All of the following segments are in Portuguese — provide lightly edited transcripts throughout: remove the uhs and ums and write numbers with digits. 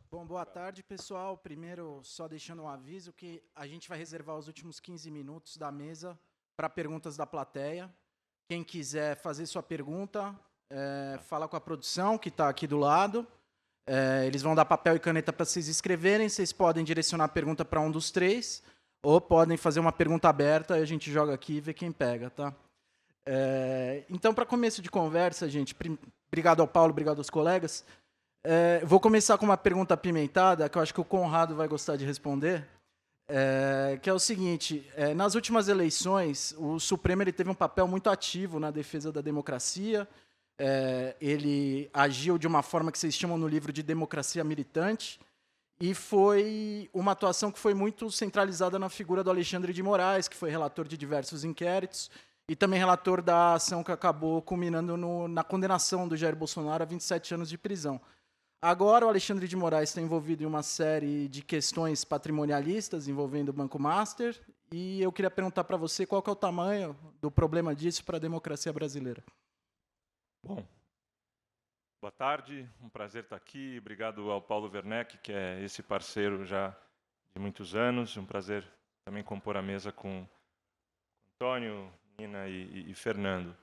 Bom, boa tarde, pessoal. Primeiro, só deixando um aviso que a gente vai reservar os últimos 15 minutos da mesa para perguntas da plateia. Quem quiser fazer sua pergunta, fala com a produção, que está aqui do lado. Eles vão dar papel e caneta para vocês escreverem. Vocês podem direcionar a pergunta para um dos três, ou podem fazer uma pergunta aberta e a gente joga aqui e vê quem pega, tá? Então, para começo de conversa, gente, obrigado ao Paulo, obrigado aos colegas. Vou começar com uma pergunta apimentada, que eu acho que o Conrado vai gostar de responder, que é o seguinte: nas últimas eleições, o Supremo ele teve um papel muito ativo na defesa da democracia. Ele agiu de uma forma que vocês chamam no livro de democracia militante, e foi uma atuação que foi muito centralizada na figura do Alexandre de Moraes, que foi relator de diversos inquéritos, e também relator da ação que acabou culminando na condenação do Jair Bolsonaro a 27 anos de prisão. Agora, o Alexandre de Moraes está envolvido em uma série de questões patrimonialistas envolvendo o Banco Master, e eu queria perguntar para você qual que é o tamanho do problema disso para a democracia brasileira. Bom, boa tarde, um prazer estar aqui. Obrigado ao Paulo Werneck, que é esse parceiro já de muitos anos. Um prazer também compor a mesa com Antônio, Nina e Fernando.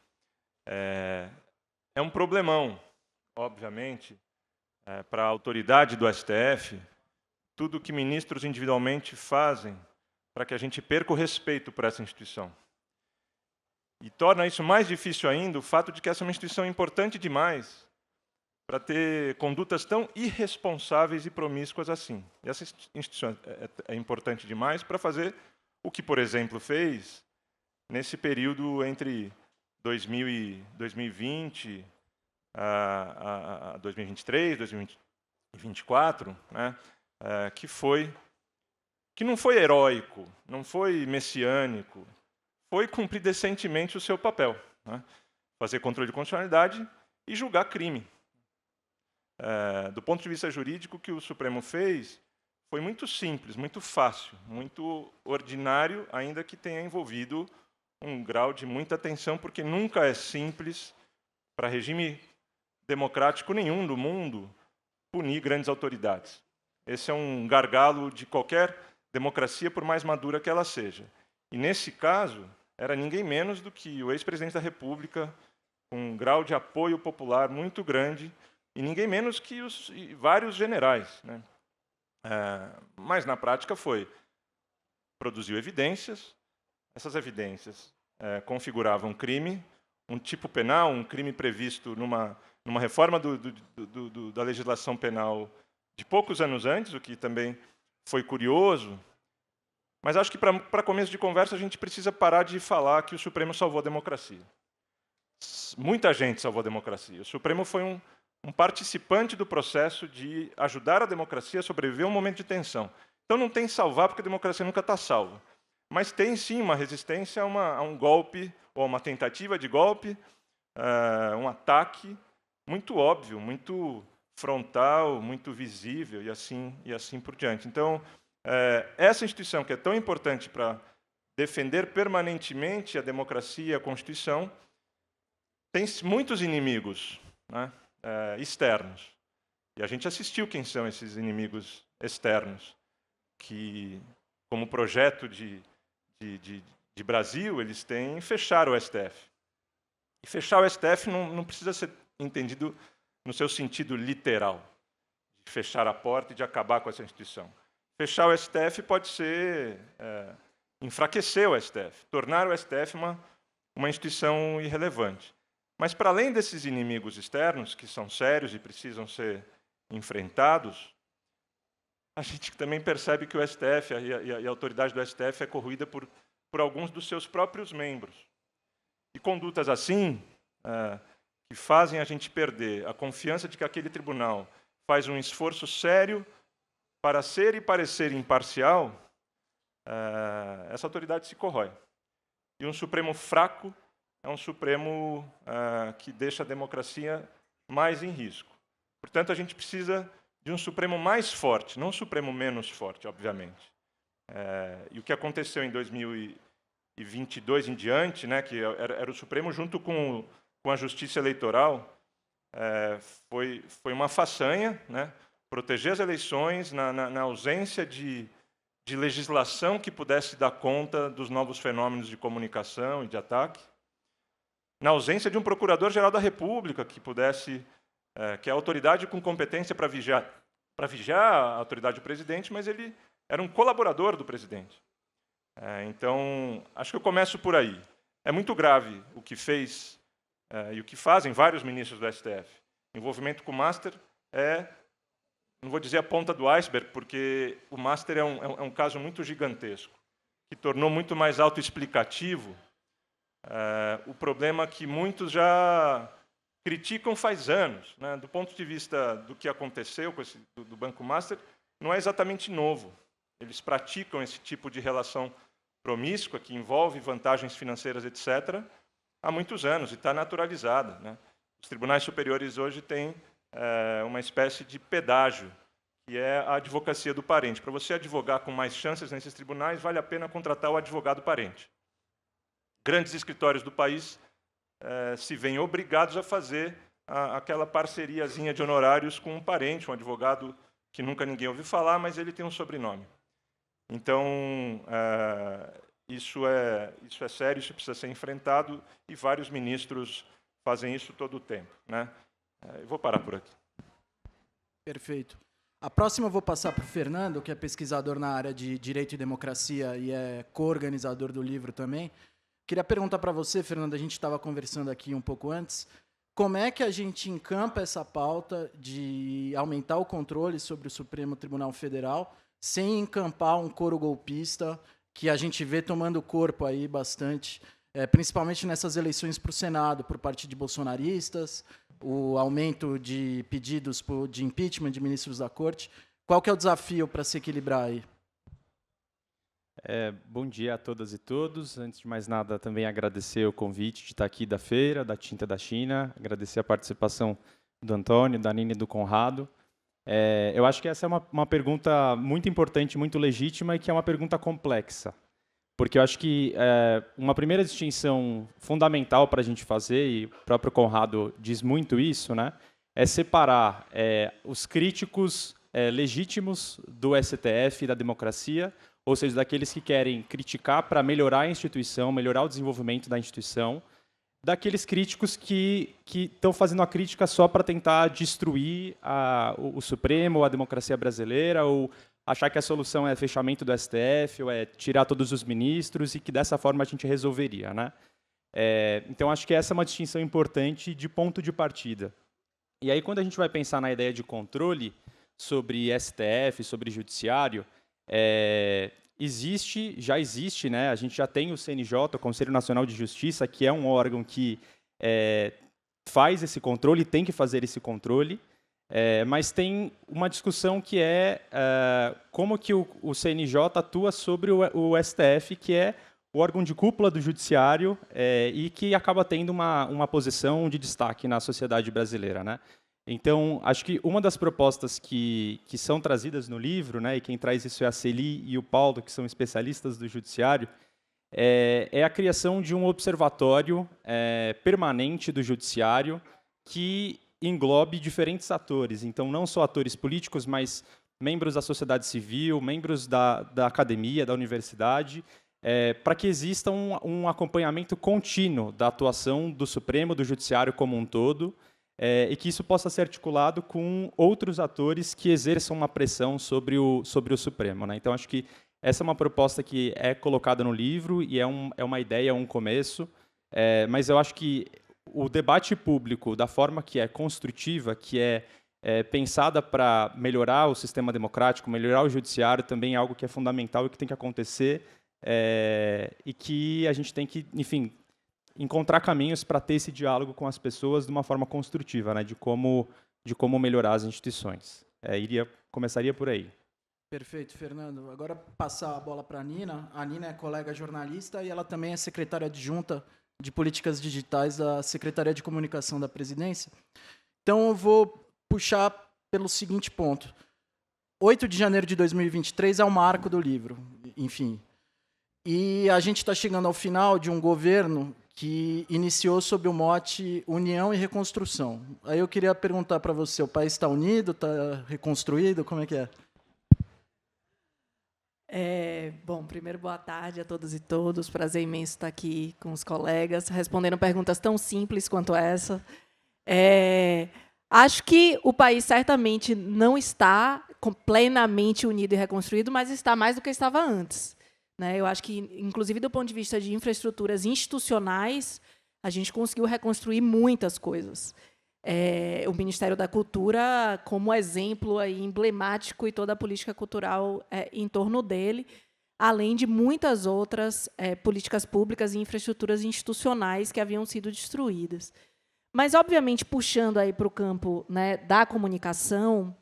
É um problemão, obviamente, para a autoridade do STF, tudo que ministros individualmente fazem para que a gente perca o respeito por essa instituição. E torna isso mais difícil ainda o fato de que essa é uma instituição importante demais para ter condutas tão irresponsáveis e promíscuas assim. E essa instituição é importante demais para fazer o que, por exemplo, fez nesse período entre 2020 a 2023, 2024, né, que não foi heróico, não foi messiânico, foi cumprir decentemente o seu papel, né, fazer controle de constitucionalidade e julgar crime. Do ponto de vista jurídico, o que o Supremo fez foi muito simples, muito fácil, muito ordinário, ainda que tenha envolvido um grau de muita tensão, porque nunca é simples para regime democrático nenhum do mundo punir grandes autoridades. Esse é um gargalo de qualquer democracia, por mais madura que ela seja. E, nesse caso, era ninguém menos do que o ex-presidente da República, com um grau de apoio popular muito grande, e ninguém menos que vários generais, né? Mas, na prática, produziu evidências. Essas evidências configuravam crime, um tipo penal, um crime previsto numa reforma da legislação penal de poucos anos antes, o que também foi curioso. Mas acho que, para começo de conversa, a gente precisa parar de falar que o Supremo salvou a democracia. Muita gente salvou a democracia. O Supremo foi um participante do processo de ajudar a democracia a sobreviver a um momento de tensão. Então, não tem salvar, porque a democracia nunca está salva. Mas tem, sim, uma resistência a um golpe, ou a uma tentativa de golpe, um ataque muito óbvio, muito frontal, muito visível, e assim por diante. Então, essa instituição, que é tão importante para defender permanentemente a democracia e a Constituição, tem muitos inimigos, né, externos. E a gente assistiu quem são esses inimigos externos, que, como projeto de Brasil, eles têm fechar o STF. E fechar o STF não precisa ser entendido no seu sentido literal, de fechar a porta e de acabar com essa instituição. Fechar o STF pode ser enfraquecer o STF, tornar o STF uma instituição irrelevante. Mas, para além desses inimigos externos, que são sérios e precisam ser enfrentados, a gente também percebe que o STF e a autoridade do STF é corroída por alguns dos seus próprios membros. E condutas assim, que fazem a gente perder a confiança de que aquele tribunal faz um esforço sério para ser e parecer imparcial, essa autoridade se corrói. E um Supremo fraco é um Supremo que deixa a democracia mais em risco. Portanto, a gente precisa de um Supremo mais forte, não um Supremo menos forte, obviamente. E o que aconteceu em 2022 em diante, né, que era o Supremo junto com a Justiça Eleitoral, foi uma façanha, né, proteger as eleições na ausência de legislação que pudesse dar conta dos novos fenômenos de comunicação e de ataque, na ausência de um procurador-geral da República que pudesse, que é a autoridade com competência para vigiar a autoridade do presidente, mas ele era um colaborador do presidente. Então, acho que eu começo por aí. É muito grave o que fez e o que fazem vários ministros do STF. O envolvimento com o Master não vou dizer a ponta do iceberg, porque o Master é um caso muito gigantesco, que tornou muito mais autoexplicativo o problema que muitos já criticam faz anos. Né? Do ponto de vista do que aconteceu com do Banco Master, não é exatamente novo. Eles praticam esse tipo de relação promíscua, que envolve vantagens financeiras, etc., há muitos anos, e está naturalizada. Né? Os tribunais superiores hoje têm uma espécie de pedágio, que é a advocacia do parente. Para você advogar com mais chances nesses tribunais, vale a pena contratar o advogado parente. Grandes escritórios do país se veem obrigados a fazer aquela parceriazinha de honorários com um parente, um advogado que nunca ninguém ouviu falar, mas ele tem um sobrenome. Então, isso é sério, isso precisa ser enfrentado, e vários ministros fazem isso todo o tempo. Né? Eu vou parar por aqui. Perfeito. A próxima eu vou passar para o Fernando, que é pesquisador na área de Direito e Democracia e é co-organizador do livro também. Queria perguntar para você, Fernando, a gente estava conversando aqui um pouco antes, como é que a gente encampa essa pauta de aumentar o controle sobre o Supremo Tribunal Federal sem encampar um coro golpista que a gente vê tomando corpo aí bastante, principalmente nessas eleições para o Senado, por parte de bolsonaristas, o aumento de pedidos de impeachment de ministros da Corte. Qual que é o desafio para se equilibrar aí? Bom dia a todas e todos. Antes de mais nada, também agradecer o convite de estar aqui da feira, da Tinta da China, agradecer a participação do Antônio, da Nina e do Conrado. Eu acho que essa é uma pergunta muito importante, muito legítima, e que é uma pergunta complexa. Porque eu acho que uma primeira distinção fundamental para a gente fazer, e o próprio Conrado diz muito isso, né, é separar os críticos legítimos do STF e da democracia, ou seja, daqueles que querem criticar para melhorar a instituição, melhorar o desenvolvimento da instituição, daqueles críticos que estão fazendo a crítica só para tentar destruir o Supremo, a democracia brasileira, ou achar que a solução é fechamento do STF, ou é tirar todos os ministros, e que dessa forma a gente resolveria. Né? Então, acho que essa é uma distinção importante de ponto de partida. E aí, quando a gente vai pensar na ideia de controle sobre STF, sobre judiciário, já existe, né? A gente já tem o CNJ, o Conselho Nacional de Justiça, que é um órgão que faz esse controle, tem que fazer esse controle, mas tem uma discussão que como que o CNJ atua sobre o STF, que é o órgão de cúpula do judiciário e que acaba tendo uma posição de destaque na sociedade brasileira, né? Então, acho que uma das propostas que são trazidas no livro, né, e quem traz isso é a Celi e o Paulo, que são especialistas do judiciário, é a criação de um observatório permanente do judiciário que englobe diferentes atores. Então, não só atores políticos, mas membros da sociedade civil, membros da academia, da universidade, para que exista um acompanhamento contínuo da atuação do Supremo, do judiciário como um todo, e que isso possa ser articulado com outros atores que exerçam uma pressão sobre o Supremo. Né? Então, acho que essa é uma proposta que é colocada no livro e é uma ideia, é um começo, mas eu acho que o debate público, da forma que é construtiva, que é pensada para melhorar o sistema democrático, melhorar o judiciário, também é algo que é fundamental e que tem que acontecer, e que a gente tem que, enfim, encontrar caminhos para ter esse diálogo com as pessoas de uma forma construtiva, né, de como melhorar as instituições. Começaria por aí. Perfeito, Fernando. Agora passar a bola para a Nina. A Nina é colega jornalista e ela também é secretária adjunta de Políticas Digitais da Secretaria de Comunicação da Presidência. Então, eu vou puxar pelo seguinte ponto. 8 de janeiro de 2023 é o marco do livro, enfim. E a gente está chegando ao final de um governo que iniciou sob o mote União e Reconstrução. Aí eu queria perguntar para você, o país está unido, está reconstruído, como é que é? Bom, primeiro, boa tarde a todos e todas. Prazer imenso estar aqui com os colegas, respondendo perguntas tão simples quanto essa. Acho que o país certamente não está plenamente unido e reconstruído, mas está mais do que estava antes. Né? Eu acho que, inclusive, do ponto de vista de infraestruturas institucionais, a gente conseguiu reconstruir muitas coisas. O Ministério da Cultura como exemplo aí, emblemático, e toda a política cultural em torno dele, além de muitas outras políticas públicas e infraestruturas institucionais que haviam sido destruídas. Mas, obviamente, puxando aí para o campo, né, da comunicação,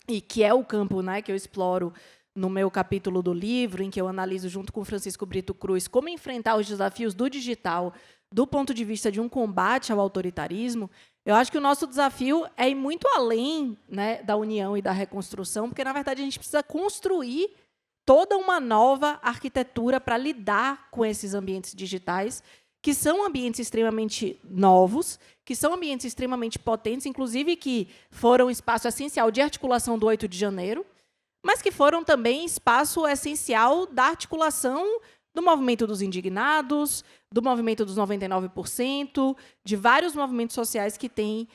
e que é o campo, né, que eu exploro no meu capítulo do livro, em que eu analiso, junto com Francisco Brito Cruz, como enfrentar os desafios do digital do ponto de vista de um combate ao autoritarismo, eu acho que o nosso desafio é ir muito além, né, da união e da reconstrução, porque, na verdade, a gente precisa construir toda uma nova arquitetura para lidar com esses ambientes digitais, que são ambientes extremamente novos, que são ambientes extremamente potentes, inclusive que foram espaço essencial de articulação do 8 de janeiro, mas que foram também espaço essencial da articulação do movimento dos indignados, do movimento dos 99%, de vários movimentos sociais que têm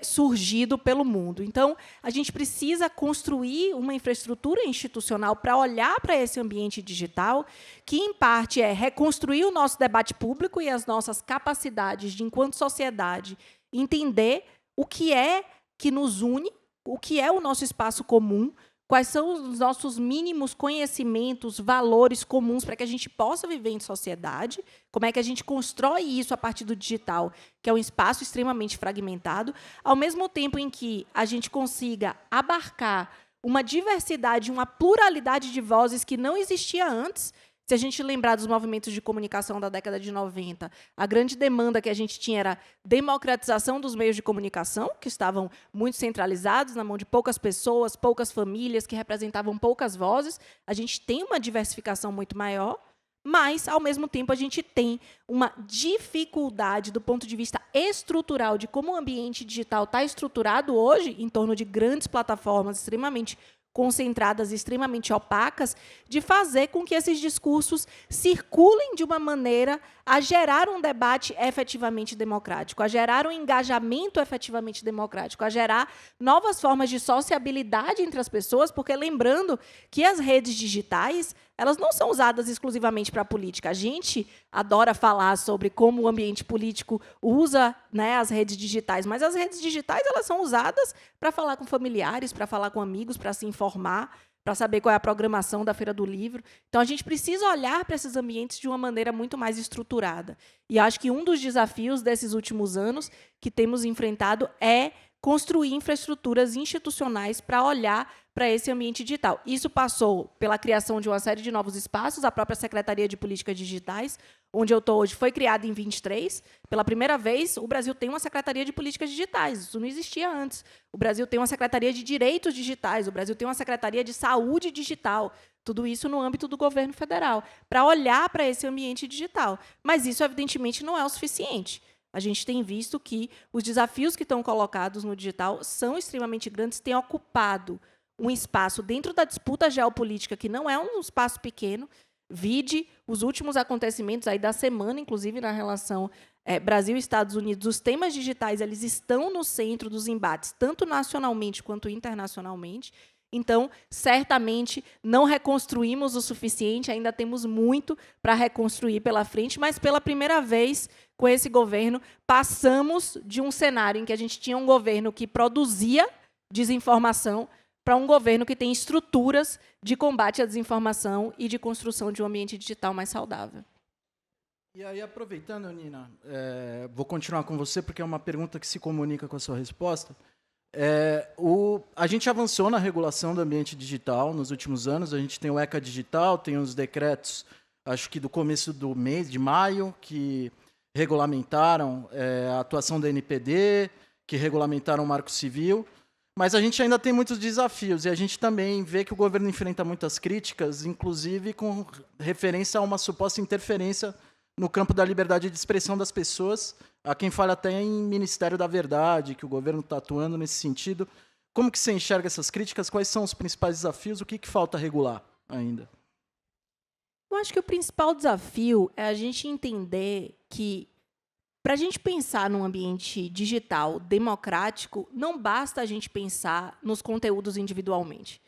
surgido pelo mundo. Então, a gente precisa construir uma infraestrutura institucional para olhar para esse ambiente digital, que, em parte, é reconstruir o nosso debate público e as nossas capacidades de, enquanto sociedade, entender o que é que nos une, o que é o nosso espaço comum, quais são os nossos mínimos conhecimentos, valores comuns para que a gente possa viver em sociedade, como é que a gente constrói isso a partir do digital, que é um espaço extremamente fragmentado, ao mesmo tempo em que a gente consiga abarcar uma diversidade, uma pluralidade de vozes que não existia antes. Se a gente lembrar dos movimentos de comunicação da década de 90, a grande demanda que a gente tinha era democratização dos meios de comunicação, que estavam muito centralizados na mão de poucas pessoas, poucas famílias, que representavam poucas vozes. A gente tem uma diversificação muito maior, mas, ao mesmo tempo, a gente tem uma dificuldade do ponto de vista estrutural de como o ambiente digital está estruturado hoje, em torno de grandes plataformas extremamente concentradas, extremamente opacas, de fazer com que esses discursos circulem de uma maneira a gerar um debate efetivamente democrático, a gerar um engajamento efetivamente democrático, a gerar novas formas de sociabilidade entre as pessoas, porque, lembrando que as redes digitais, elas não são usadas exclusivamente para a política. A gente adora falar sobre como o ambiente político usa, né, as redes digitais, mas as redes digitais, elas são usadas para falar com familiares, para falar com amigos, para se informar, para saber qual é a programação da Feira do Livro. Então, a gente precisa olhar para esses ambientes de uma maneira muito mais estruturada. E acho que um dos desafios desses últimos anos que temos enfrentado é construir infraestruturas institucionais para olhar para esse ambiente digital. Isso passou pela criação de uma série de novos espaços. A própria Secretaria de Políticas Digitais, onde eu estou hoje, foi criada em 23. Pela primeira vez, o Brasil tem uma Secretaria de Políticas Digitais. Isso não existia antes. O Brasil tem uma Secretaria de Direitos Digitais. O Brasil tem uma Secretaria de Saúde Digital. Tudo isso no âmbito do governo federal, para olhar para esse ambiente digital. Mas isso, evidentemente, não é o suficiente. A gente tem visto que os desafios que estão colocados no digital são extremamente grandes, têm ocupado um espaço dentro da disputa geopolítica, que não é um espaço pequeno. Vide os últimos acontecimentos aí da semana, inclusive na relação Brasil e Estados Unidos. Os temas digitais, eles estão no centro dos embates, tanto nacionalmente quanto internacionalmente. Então, certamente, não reconstruímos o suficiente, ainda temos muito para reconstruir pela frente, mas, pela primeira vez, com esse governo, passamos de um cenário em que a gente tinha um governo que produzia desinformação para um governo que tem estruturas de combate à desinformação e de construção de um ambiente digital mais saudável. E aí, aproveitando, Nina, vou continuar com você, porque é uma pergunta que se comunica com a sua resposta. A gente avançou na regulação do ambiente digital nos últimos anos. A gente tem o ECA Digital, tem os decretos, acho que do começo do mês, de maio, que regulamentaram a atuação da NPD, que regulamentaram o Marco Civil. Mas a gente ainda tem muitos desafios, e a gente também vê que o governo enfrenta muitas críticas, inclusive com referência a uma suposta interferência no campo da liberdade de expressão das pessoas. Há quem fale até em Ministério da Verdade, que o governo está atuando nesse sentido. Como que você enxerga essas críticas? Quais são os principais desafios? O que falta regular ainda? Eu acho que o principal desafio é a gente entender que, para a gente pensar num ambiente digital democrático, não basta a gente pensar nos conteúdos individualmente.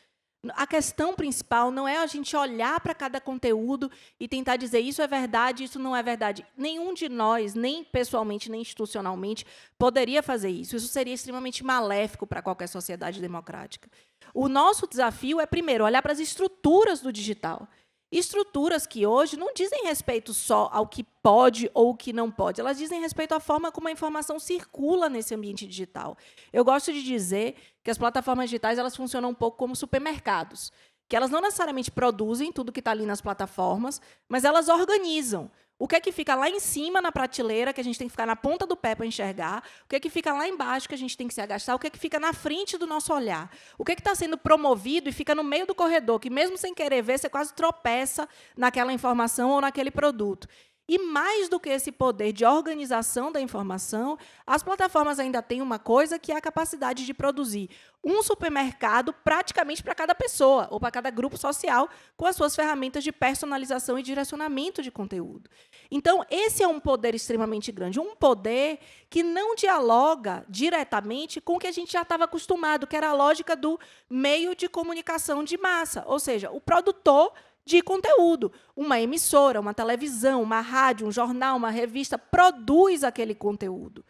A questão principal não é a gente olhar para cada conteúdo e tentar dizer isso é verdade, isso não é verdade. Nenhum de nós, nem pessoalmente, nem institucionalmente, poderia fazer isso. Isso seria extremamente maléfico para qualquer sociedade democrática. O nosso desafio é, primeiro, olhar para as estruturas do digital. Estruturas que hoje não dizem respeito só ao que pode ou o que não pode, elas dizem respeito à forma como a informação circula nesse ambiente digital. Eu gosto de dizer que as plataformas digitais elas funcionam um pouco como supermercados, que elas não necessariamente produzem tudo que está ali nas plataformas, mas elas organizam. O que é que fica lá em cima na prateleira, que a gente tem que ficar na ponta do pé para enxergar? O que é que fica lá embaixo, que a gente tem que se agachar? O que é que fica na frente do nosso olhar? O que é que está sendo promovido e fica no meio do corredor, que mesmo sem querer ver, você quase tropeça naquela informação ou naquele produto? E mais do que esse poder de organização da informação, as plataformas ainda têm uma coisa que é a capacidade de produzir um supermercado praticamente para cada pessoa ou para cada grupo social, com as suas ferramentas de personalização e direcionamento de conteúdo. Então, esse é um poder extremamente grande, um poder que não dialoga diretamente com o que a gente já estava acostumado, que era a lógica do meio de comunicação de massa, ou seja, o produtor de conteúdo. Uma emissora, uma televisão, uma rádio, um jornal, uma revista produz aquele conteúdo.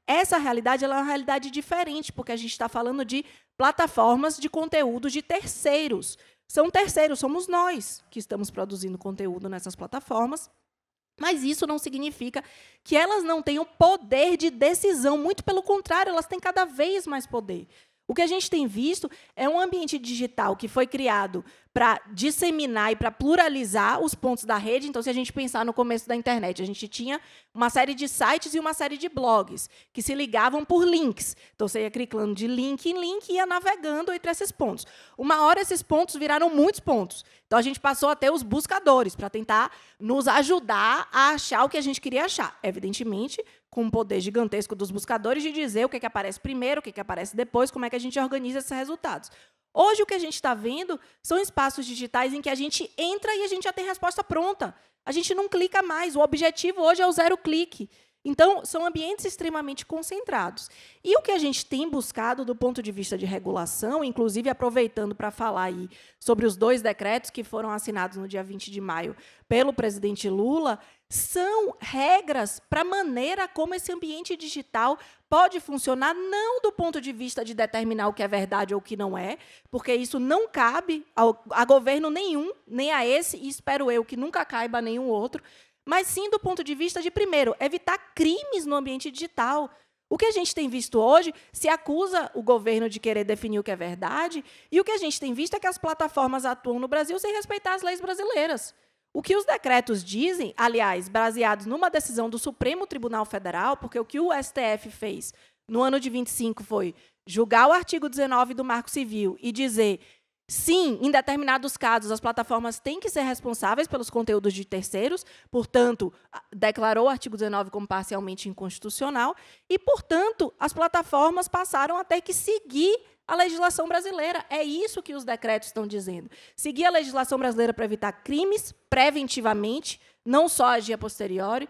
Essa realidade ela é uma realidade diferente, porque a gente está falando de plataformas de conteúdo de terceiros. São terceiros, somos nós que estamos produzindo conteúdo nessas plataformas, mas isso não significa que elas não tenham poder de decisão, muito pelo contrário, elas têm cada vez mais poder. O que a gente tem visto é um ambiente digital que foi criado para disseminar e para pluralizar os pontos da rede. Então, se a gente pensar no começo da internet, a gente tinha uma série de sites e uma série de blogs que se ligavam por links. Então, você ia clicando de link em link e ia navegando entre esses pontos. Uma hora, esses pontos viraram muitos pontos. Então, a gente passou a ter os buscadores para tentar nos ajudar a achar o que a gente queria achar. Evidentemente, com um poder gigantesco dos buscadores de dizer o que aparece primeiro, o que aparece depois, como é que a gente organiza esses resultados. Hoje, o que a gente está vendo são espaços digitais em que a gente entra e a gente já tem resposta pronta. A gente não clica mais. O objetivo hoje é o zero clique. Então, são ambientes extremamente concentrados. E o que a gente tem buscado do ponto de vista de regulação, inclusive aproveitando para falar aí sobre os 2 decretos que foram assinados no dia 20 de maio pelo presidente Lula, são regras para a maneira como esse ambiente digital pode funcionar, não do ponto de vista de determinar o que é verdade ou o que não é, porque isso não cabe a governo nenhum, nem a esse, e espero eu que nunca caiba a nenhum outro, mas sim do ponto de vista de, primeiro, evitar crimes no ambiente digital. O que a gente tem visto hoje se acusa o governo de querer definir o que é verdade, e o que a gente tem visto é que as plataformas atuam no Brasil sem respeitar as leis brasileiras. O que os decretos dizem, aliás, baseados numa decisão do Supremo Tribunal Federal, porque o que o STF fez no ano de 25 foi julgar o artigo 19 do Marco Civil e dizer, sim, em determinados casos, as plataformas têm que ser responsáveis pelos conteúdos de terceiros, portanto, declarou o artigo 19 como parcialmente inconstitucional, e, portanto, as plataformas passaram a ter que seguir a legislação brasileira. É isso que os decretos estão dizendo. Seguir a legislação brasileira para evitar crimes preventivamente, não só agir a posteriori.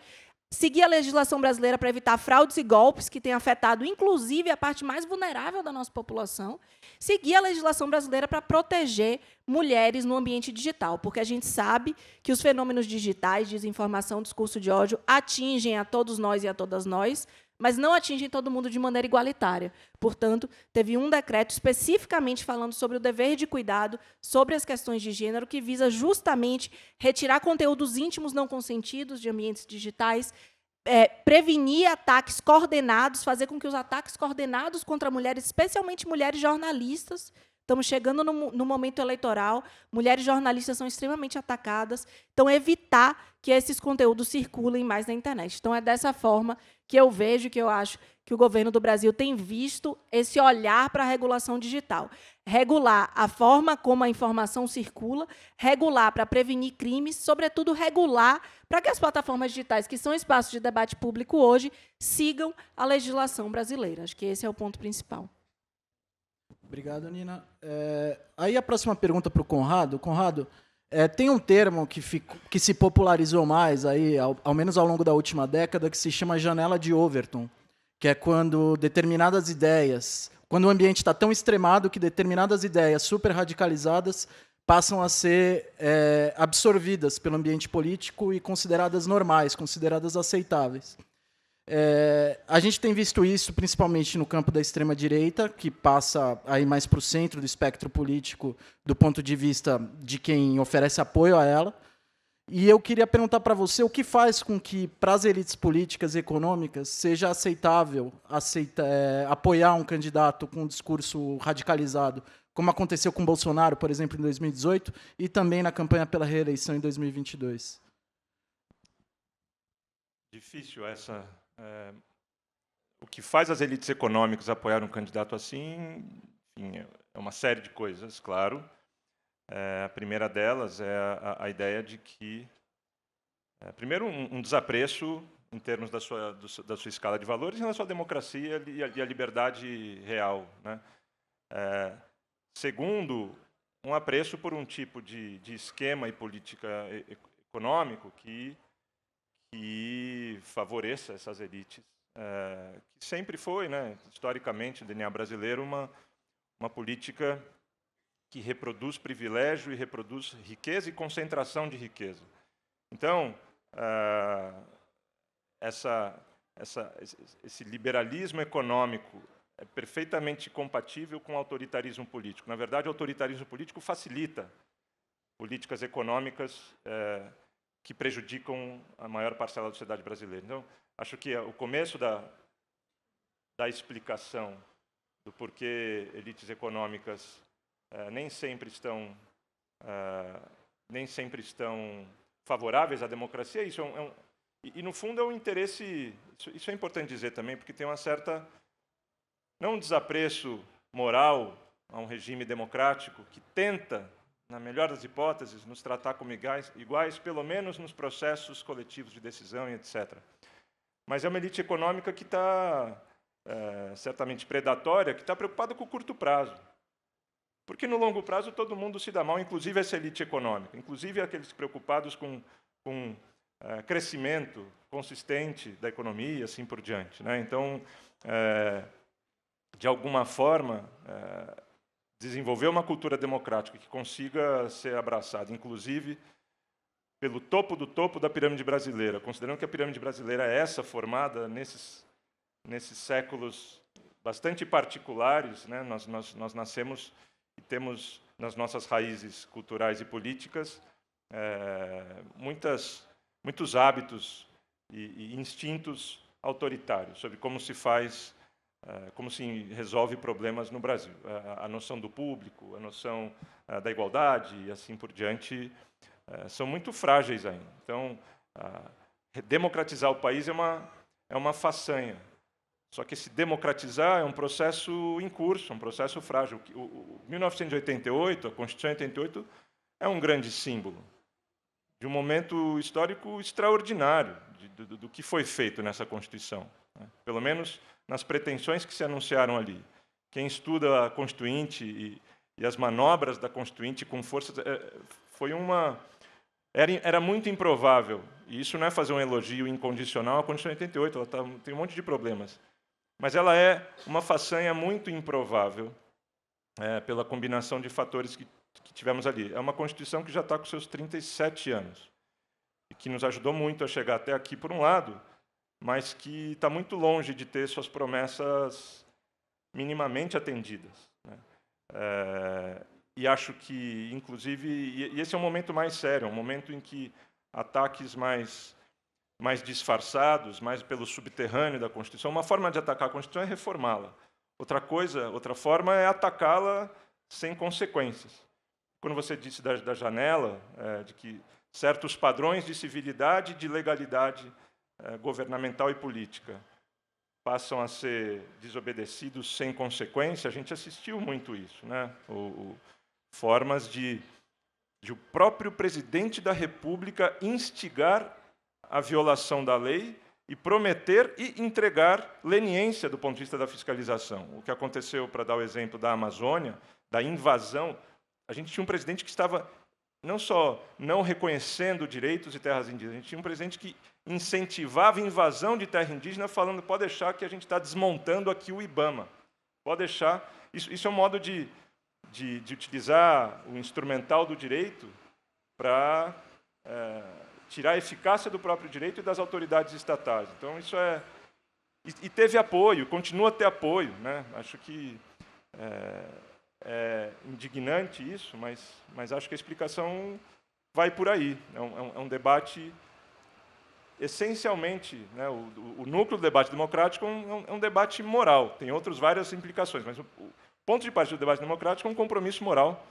Seguir a legislação brasileira para evitar fraudes e golpes, que têm afetado, inclusive, a parte mais vulnerável da nossa população. Seguir a legislação brasileira para proteger mulheres no ambiente digital, porque a gente sabe que os fenômenos digitais, desinformação, discurso de ódio, atingem a todos nós e a todas nós, mas não atingem todo mundo de maneira igualitária. Portanto, teve um decreto especificamente falando sobre o dever de cuidado, sobre as questões de gênero, que visa justamente retirar conteúdos íntimos não consentidos de ambientes digitais, prevenir ataques coordenados, fazer com que os ataques coordenados contra mulheres, especialmente mulheres jornalistas, Estamos chegando no momento eleitoral, mulheres jornalistas são extremamente atacadas, então evitar que esses conteúdos circulem mais na internet. Então, é dessa forma que eu vejo, que eu acho que o governo do Brasil tem visto esse olhar para a regulação digital. Regular a forma como a informação circula, regular para prevenir crimes, sobretudo regular para que as plataformas digitais, que são espaços de debate público hoje, sigam a legislação brasileira. Acho que esse é o ponto principal. Obrigado, Nina. Aí a próxima pergunta para o Conrado. Conrado, tem um termo que se popularizou mais, aí, ao menos ao longo da última década, que se chama janela de Overton, que é quando determinadas ideias, quando o ambiente está tão extremado que determinadas ideias super radicalizadas passam a ser absorvidas pelo ambiente político e consideradas normais, consideradas aceitáveis. A gente tem visto isso principalmente no campo da extrema-direita, que passa aí mais para o centro do espectro político do ponto de vista de quem oferece apoio a ela. E eu queria perguntar para você o que faz com que, para as elites políticas e econômicas, seja aceitável apoiar um candidato com um discurso radicalizado, como aconteceu com Bolsonaro, por exemplo, em 2018, e também na campanha pela reeleição em 2022. Difícil essa... o que faz as elites econômicas apoiar um candidato assim, enfim, é uma série de coisas, claro. A primeira delas é a ideia de que, primeiro, um desapreço em termos da sua escala de valores em relação à democracia e à liberdade real, né? Segundo, um apreço por um tipo de esquema e política econômico que favoreça essas elites, que sempre foi, né, historicamente, no DNA brasileiro, uma política que reproduz privilégio e reproduz riqueza e concentração de riqueza. Então, esse liberalismo econômico é perfeitamente compatível com o autoritarismo político. Na verdade, o autoritarismo político facilita políticas econômicas que prejudicam a maior parcela da sociedade brasileira. Então, acho que o começo da explicação do porquê elites econômicas nem sempre estão favoráveis à democracia, isso e no fundo é um interesse, isso é importante dizer também, porque tem uma certa, não um desapreço moral a um regime democrático que tenta, na melhor das hipóteses, nos tratar como iguais, pelo menos nos processos coletivos de decisão e etc. Mas é uma elite econômica que está certamente predatória, que está preocupada com o curto prazo. Porque no longo prazo todo mundo se dá mal, inclusive essa elite econômica, inclusive aqueles preocupados com crescimento consistente da economia e assim por diante, né? Então, de alguma forma, desenvolver uma cultura democrática que consiga ser abraçada, inclusive pelo topo do topo da pirâmide brasileira, considerando que a pirâmide brasileira é essa formada nesses séculos bastante particulares, né? Nós nascemos e temos nas nossas raízes culturais e políticas muitos hábitos e instintos autoritários sobre como se faz, como se resolve problemas no Brasil. A noção do público, a noção da igualdade e assim por diante são muito frágeis ainda. Então, democratizar o país é uma façanha. Só que esse democratizar é um processo em curso, um processo frágil. 1988, a Constituição de 88, é um grande símbolo de um momento histórico extraordinário do que foi feito nessa Constituição, né? Pelo menos nas pretensões que se anunciaram ali. Quem estuda a Constituinte e as manobras da Constituinte com força era muito improvável. E isso não é fazer um elogio incondicional à Constituição de 88, ela tem um monte de problemas. Mas ela é uma façanha muito improvável pela combinação de fatores que tivemos ali. É uma Constituição que já está com seus 37 anos e que nos ajudou muito a chegar até aqui, por um lado, mas que está muito longe de ter suas promessas minimamente atendidas, né? E acho que, inclusive, e esse é um momento mais sério, um momento em que ataques mais disfarçados, mais pelo subterrâneo da Constituição. Uma forma de atacar a Constituição é reformá-la. Outra forma é atacá-la sem consequências. Quando você disse da janela, de que certos padrões de civilidade e de legalidade governamental e política passam a ser desobedecidos sem consequência, a gente assistiu muito isso, né? Formas de o próprio presidente da República instigar a violação da lei e prometer e entregar leniência do ponto de vista da fiscalização. O que aconteceu, para dar o exemplo da Amazônia, da invasão, a gente tinha um presidente que estava não só não reconhecendo direitos e terras indígenas, a gente tinha um presidente que incentivava a invasão de terra indígena, falando, pode deixar que a gente está desmontando aqui o IBAMA. Pode deixar. Isso é um modo de utilizar o instrumental do direito para tirar a eficácia do próprio direito e das autoridades estatais. Então, isso é... E teve apoio, continua a ter apoio, né? Acho que é indignante isso, mas acho que a explicação vai por aí. É um debate... Essencialmente, né, o núcleo do debate democrático é um debate moral. Tem várias implicações, mas o ponto de partida do debate democrático é um compromisso moral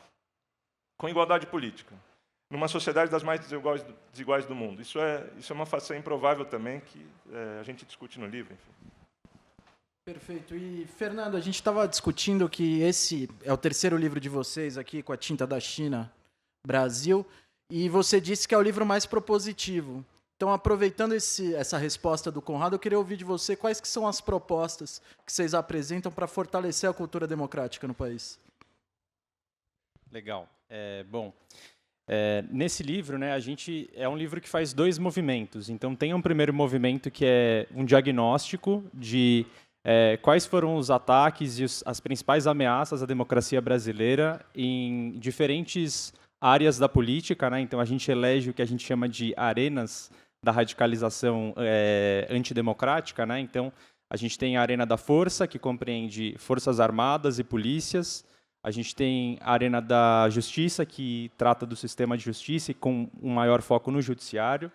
com igualdade política, numa sociedade das mais desiguais do mundo. Isso é uma façanha improvável também, que a gente discute no livro. Enfim. Perfeito. E, Fernando, a gente estava discutindo que esse é o terceiro livro de vocês aqui, com a tinta da China, Brasil, e você disse que é o livro mais propositivo. Então, aproveitando essa resposta do Conrado, eu queria ouvir de você quais que são as propostas que vocês apresentam para fortalecer a cultura democrática no país. Legal. Nesse livro, né, é um livro que faz dois movimentos. Então, tem um primeiro movimento que é um diagnóstico de quais foram os ataques e as principais ameaças à democracia brasileira em diferentes áreas da política, né? Então, a gente elege o que a gente chama de arenas da radicalização antidemocrática, né? Então, a gente tem a arena da força, que compreende forças armadas e polícias. A gente tem a arena da justiça, que trata do sistema de justiça e com um maior foco no judiciário.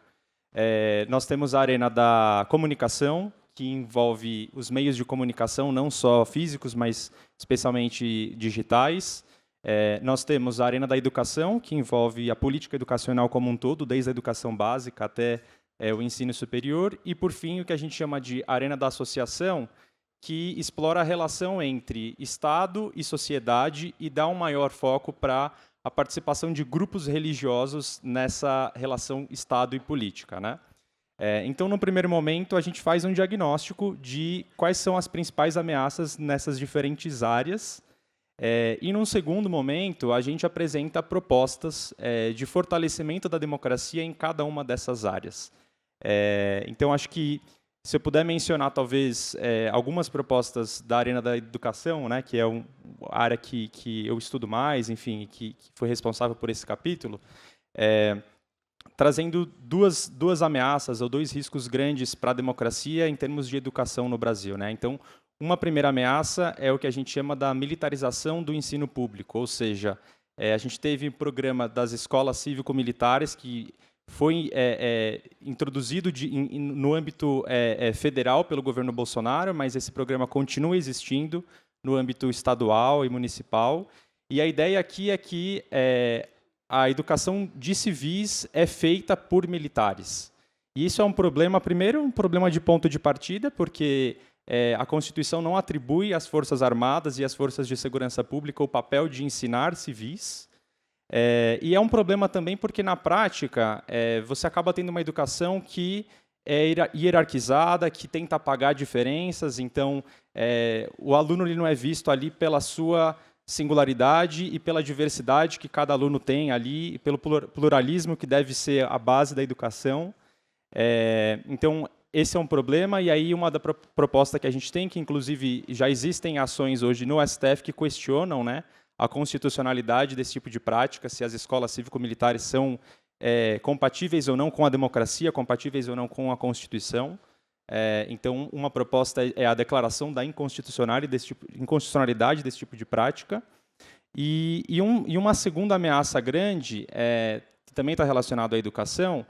Nós temos a arena da comunicação, que envolve os meios de comunicação, não só físicos, mas especialmente digitais. Nós temos a arena da educação, que envolve a política educacional como um todo, desde a educação básica até o ensino superior. E, por fim, o que a gente chama de arena da associação, que explora a relação entre Estado e sociedade e dá um maior foco para a participação de grupos religiosos nessa relação Estado e política, né? Então, no primeiro momento, a gente faz um diagnóstico de quais são as principais ameaças nessas diferentes áreas. E, num segundo momento, a gente apresenta propostas de fortalecimento da democracia em cada uma dessas áreas. Então, acho que, se eu puder mencionar, talvez, algumas propostas da arena da educação, né, que é uma área que eu estudo mais, enfim, que foi responsável por esse capítulo, trazendo duas ameaças ou dois riscos grandes para a democracia em termos de educação no Brasil, né? Então, uma primeira ameaça é o que a gente chama da militarização do ensino público, ou seja, a gente teve um programa das escolas cívico-militares que foi introduzido no âmbito federal pelo governo Bolsonaro, mas esse programa continua existindo no âmbito estadual e municipal. E a ideia aqui é que a educação de civis é feita por militares. E isso é um problema, primeiro, um problema de ponto de partida, porque a Constituição não atribui às Forças Armadas e às Forças de Segurança Pública o papel de ensinar civis. E é um problema também porque, na prática, você acaba tendo uma educação que é hierarquizada, que tenta apagar diferenças. Então, o aluno ele não é visto ali pela sua singularidade e pela diversidade que cada aluno tem ali, e pelo pluralismo que deve ser a base da educação. Então, esse é um problema, e aí uma da proposta que a gente tem, que inclusive já existem ações hoje no STF que questionam, né, a constitucionalidade desse tipo de prática, se as escolas cívico-militares são compatíveis ou não com a democracia, compatíveis ou não com a Constituição. Então, uma proposta é a declaração da inconstitucionalidade desse tipo de prática. E uma segunda ameaça grande, que também está relacionada à educação,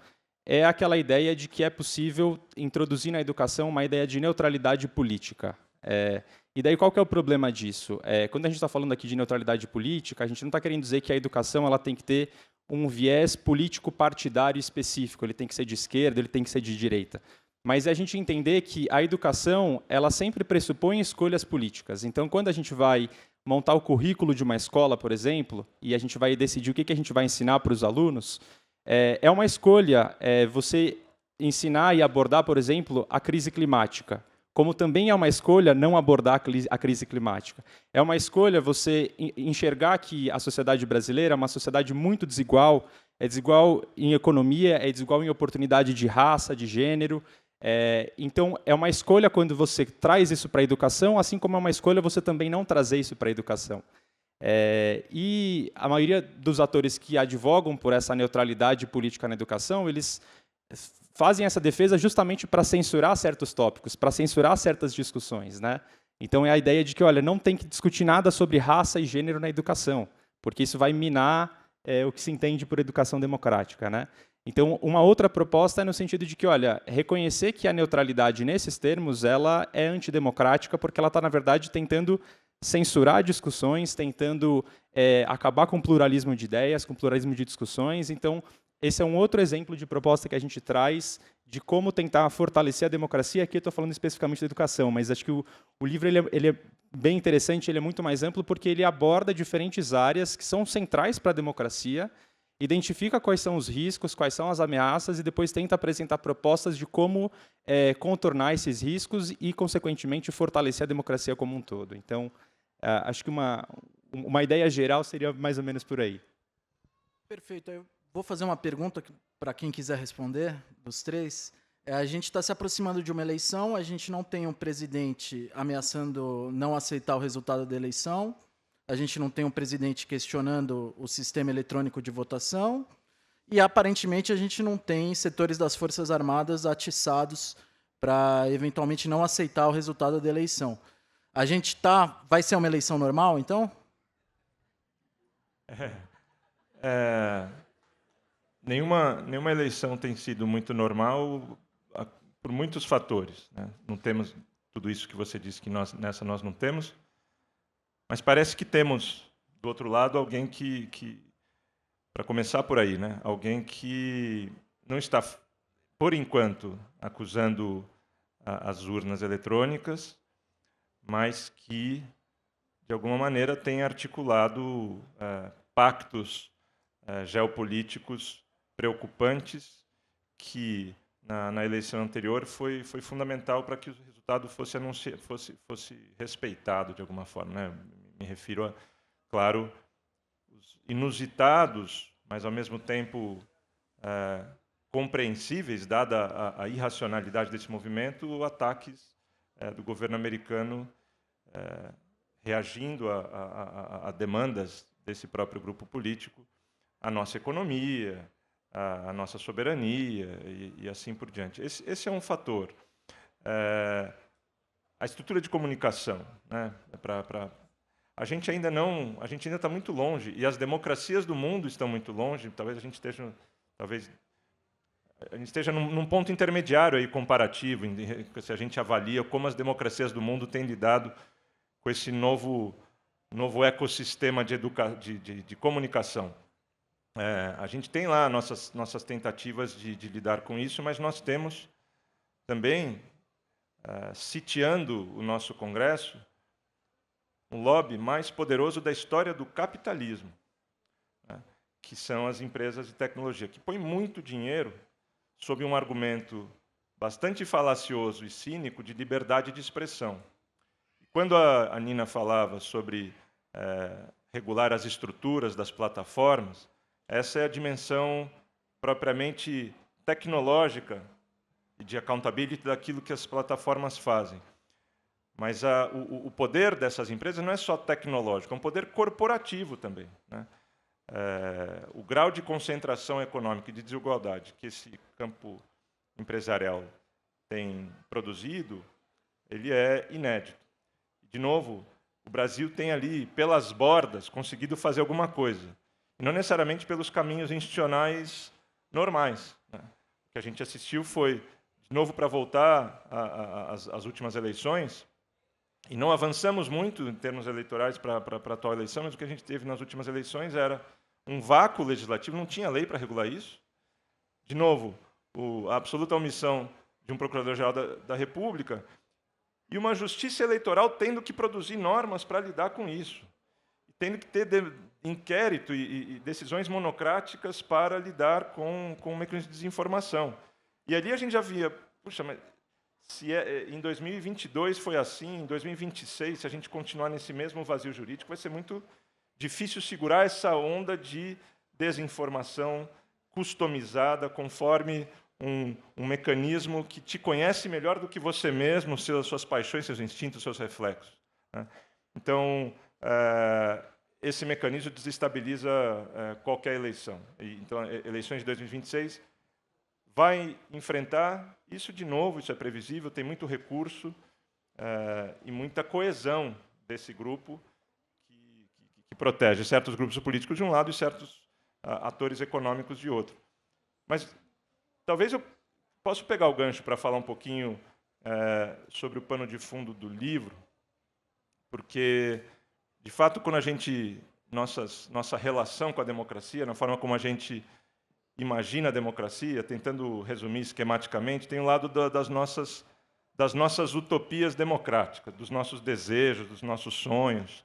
é aquela ideia de que é possível introduzir na educação uma ideia de neutralidade política. E daí qual que é o problema disso? Quando a gente está falando aqui de neutralidade política, a gente não está querendo dizer que a educação ela tem que ter um viés político partidário específico, ele tem que ser de esquerda, ele tem que ser de direita. Mas é a gente entender que a educação ela sempre pressupõe escolhas políticas. Então, quando a gente vai montar o currículo de uma escola, por exemplo, e a gente vai decidir o que a gente vai ensinar para os alunos, é uma escolha você ensinar e abordar, por exemplo, a crise climática. Como também é uma escolha não abordar a crise climática. É uma escolha você enxergar que a sociedade brasileira é uma sociedade muito desigual, é desigual em economia, é desigual em oportunidade de raça, de gênero. Então, é uma escolha quando você traz isso para a educação, assim como é uma escolha você também não trazer isso para a educação. E a maioria dos atores que advogam por essa neutralidade política na educação, eles fazem essa defesa justamente para censurar certos tópicos, para censurar certas discussões, né? Então é a ideia de que, olha, não tem que discutir nada sobre raça e gênero na educação, porque isso vai minar o que se entende por educação democrática, né? Então, uma outra proposta é no sentido de que, olha, reconhecer que a neutralidade nesses termos ela é antidemocrática, porque ela está, na verdade, tentando censurar discussões, tentando acabar com o pluralismo de ideias, com o pluralismo de discussões. Então, esse é um outro exemplo de proposta que a gente traz de como tentar fortalecer a democracia. Aqui eu estou falando especificamente da educação, mas acho que o livro ele é bem interessante, ele é muito mais amplo, porque ele aborda diferentes áreas que são centrais para a democracia, identifica quais são os riscos, quais são as ameaças, e depois tenta apresentar propostas de como contornar esses riscos e, consequentemente, fortalecer a democracia como um todo. Então, acho que uma ideia geral seria mais ou menos por aí. Perfeito. Eu vou fazer uma pergunta para quem quiser responder, dos três. A gente está se aproximando de uma eleição, a gente não tem um presidente ameaçando não aceitar o resultado da eleição, a gente não tem um presidente questionando o sistema eletrônico de votação e, aparentemente, a gente não tem setores das Forças Armadas atiçados para, eventualmente, não aceitar o resultado da eleição. A gente vai ser uma eleição normal, então? Nenhuma eleição tem sido muito normal por muitos fatores, né? Não temos tudo isso que você disse que nessa nós não temos, mas parece que temos, do outro lado, alguém que para começar por aí, né? Alguém que não está, por enquanto, acusando as urnas eletrônicas, mas que, de alguma maneira, tem articulado pactos geopolíticos preocupantes que, na eleição anterior, foi fundamental para que o resultado fosse respeitado de alguma forma, né? Me refiro a, claro, os inusitados, mas, ao mesmo tempo, compreensíveis, dada a irracionalidade desse movimento, ataques do governo americano reagindo a demandas desse próprio grupo político, à nossa economia, à nossa soberania e assim por diante. Esse é um fator. A estrutura de comunicação, né? A gente ainda está muito longe, e as democracias do mundo estão muito longe. Talvez a gente esteja num ponto intermediário aí comparativo, se a gente avalia como as democracias do mundo têm lidado com esse novo ecossistema de comunicação. A gente tem lá nossas tentativas de lidar com isso, mas nós temos também, sitiando o nosso Congresso, um lobby mais poderoso da história do capitalismo, né, que são as empresas de tecnologia, que põem muito dinheiro sob um argumento bastante falacioso e cínico de liberdade de expressão. Quando a Nina falava sobre regular as estruturas das plataformas, essa é a dimensão propriamente tecnológica e de accountability daquilo que as plataformas fazem. Mas o poder dessas empresas não é só tecnológico, é um poder corporativo também, né? O grau de concentração econômica e de desigualdade que esse campo empresarial tem produzido, ele é inédito. De novo, o Brasil tem ali, pelas bordas, conseguido fazer alguma coisa. E não necessariamente pelos caminhos institucionais normais, né? O que a gente assistiu foi, de novo, para voltar às últimas eleições, E não avançamos muito em termos eleitorais para a atual eleição, mas o que a gente teve nas últimas eleições era um vácuo legislativo, não tinha lei para regular isso. De novo, a absoluta omissão de um Procurador-Geral da República e uma justiça eleitoral tendo que produzir normas para lidar com isso, tendo que ter inquérito e decisões monocráticas para lidar com o mecanismo de desinformação. E ali a gente já via, puxa, mas se em 2022 foi assim, em 2026, se a gente continuar nesse mesmo vazio jurídico, vai ser muito difícil segurar essa onda de desinformação customizada, conforme um mecanismo que te conhece melhor do que você mesmo, suas paixões, seus instintos, seus reflexos. Então, esse mecanismo desestabiliza qualquer eleição. Então, eleições de 2026 vai enfrentar isso de novo, isso é previsível, tem muito recurso e muita coesão desse grupo que protege certos grupos políticos de um lado e certos atores econômicos de outro. Mas talvez eu possa pegar o gancho para falar um pouquinho sobre o pano de fundo do livro, porque, de fato, quando a gente nossa relação com a democracia, na forma como a gente imagina a democracia, tentando resumir esquematicamente, tem o lado das nossas utopias democráticas, dos nossos desejos, dos nossos sonhos,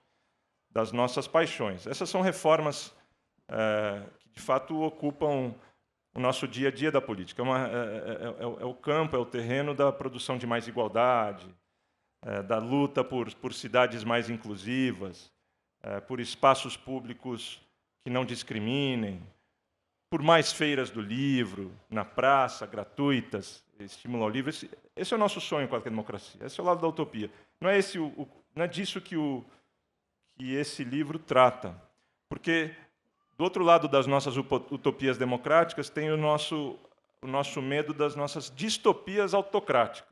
das nossas paixões. Essas são reformas que, de fato, ocupam o nosso dia a dia da política. É o campo, é o terreno da produção de mais igualdade, da luta por cidades mais inclusivas, por espaços públicos que não discriminem, por mais feiras do livro, na praça, gratuitas, estímulo ao livro. Esse é o nosso sonho com a democracia. Esse é o lado da utopia. Não é, não é disso que esse livro trata. Porque, do outro lado das nossas utopias democráticas, tem o nosso medo das nossas distopias autocráticas.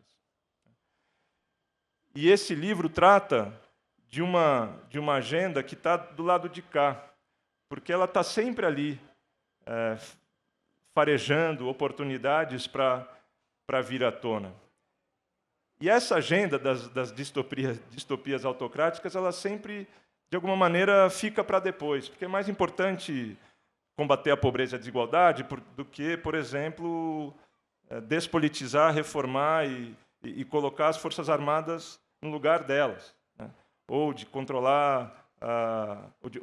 E esse livro trata de uma agenda que está do lado de cá, porque ela está sempre ali, farejando oportunidades para vir à tona. E essa agenda das distopias autocráticas, ela sempre, de alguma maneira, fica para depois, porque é mais importante combater a pobreza e a desigualdade do que, por exemplo, despolitizar, reformar e colocar as Forças Armadas no lugar delas, né? Ou de controlar, ou de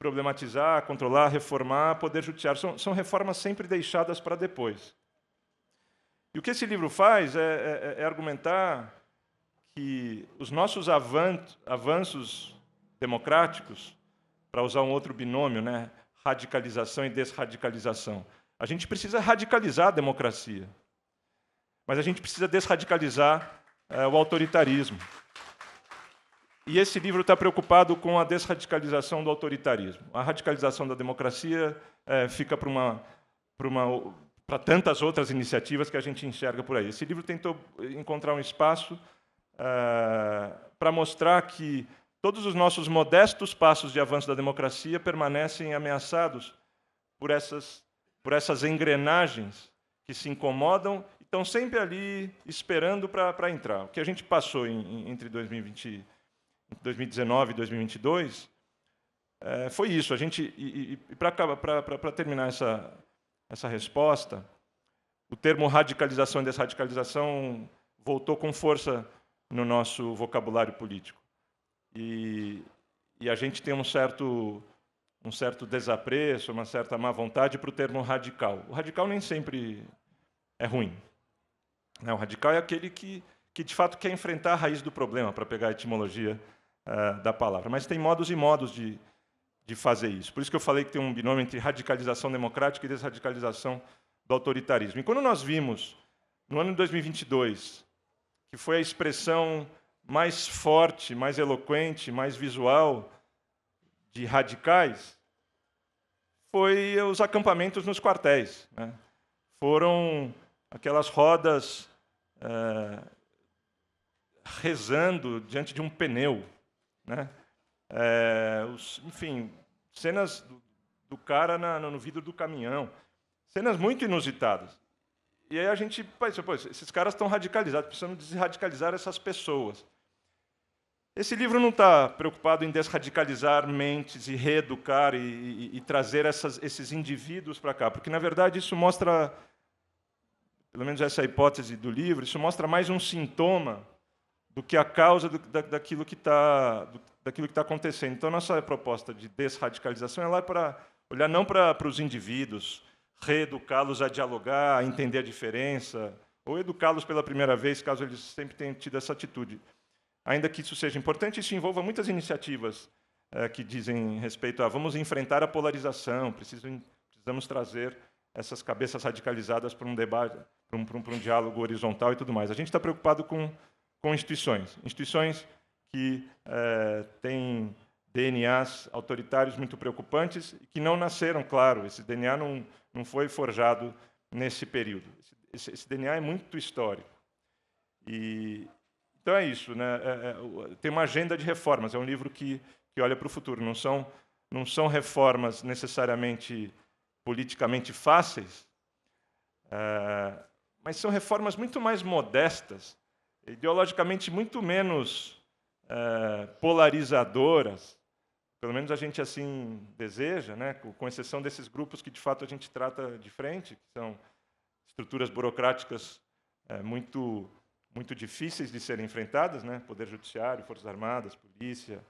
problematizar, controlar, reformar o poder judiciário. São reformas sempre deixadas para depois. E o que esse livro faz é argumentar que os nossos avanços democráticos, para usar um outro binômio, né, radicalização e desradicalização, a gente precisa radicalizar a democracia, mas a gente precisa desradicalizar o autoritarismo. E esse livro está preocupado com a desradicalização do autoritarismo. A radicalização da democracia fica para tantas outras iniciativas que a gente enxerga por aí. Esse livro tentou encontrar um espaço para mostrar que todos os nossos modestos passos de avanço da democracia permanecem ameaçados por essas engrenagens que se incomodam e estão sempre ali esperando para entrar. O que a gente passou entre 2019 e 2022 foi isso. A gente, para terminar essa resposta, o termo radicalização e desradicalização voltou com força no nosso vocabulário político. E a gente tem um certo desapreço, uma certa má vontade para o termo radical. O radical nem sempre é ruim. O radical é aquele que de fato quer enfrentar a raiz do problema, para pegar a etimologia da palavra. Mas tem modos e modos de fazer isso. Por isso que eu falei que tem um binômio entre radicalização democrática e desradicalização do autoritarismo. E quando nós vimos, no ano de 2022, que foi a expressão mais forte, mais eloquente, mais visual de radicais, foi os acampamentos nos quartéis, né? Foram aquelas rodas rezando diante de um pneu, né? Enfim, cenas do cara no vidro do caminhão, cenas muito inusitadas. E aí a gente pensa, esses caras estão radicalizados, precisamos desradicalizar essas pessoas. Esse livro não está preocupado em desradicalizar mentes e reeducar e trazer esses indivíduos para cá, porque, na verdade, isso mostra, pelo menos essa é a hipótese do livro, isso mostra mais um sintoma do que a causa daquilo que está acontecendo. Então, nossa proposta de desradicalização é lá para olhar não para os indivíduos, reeducá-los a dialogar, a entender a diferença, ou educá-los pela primeira vez, caso eles sempre tenham tido essa atitude. Ainda que isso seja importante, isso envolva muitas iniciativas que dizem respeito a vamos enfrentar a polarização, precisamos trazer essas cabeças radicalizadas para um debate, para um diálogo horizontal e tudo mais. A gente está preocupado com instituições que têm DNAs autoritários muito preocupantes e que não nasceram, claro, esse DNA não foi forjado nesse período. Esse DNA é muito histórico. Então é isso, né? Tem uma agenda de reformas, é um livro que olha para o futuro. Não são reformas necessariamente politicamente fáceis, mas são reformas muito mais modestas, ideologicamente muito menos polarizadoras, pelo menos a gente assim deseja, né? Com exceção desses grupos que, de fato, a gente trata de frente, que são estruturas burocráticas muito difíceis de serem enfrentadas, né? Poder Judiciário, Forças Armadas, Polícia,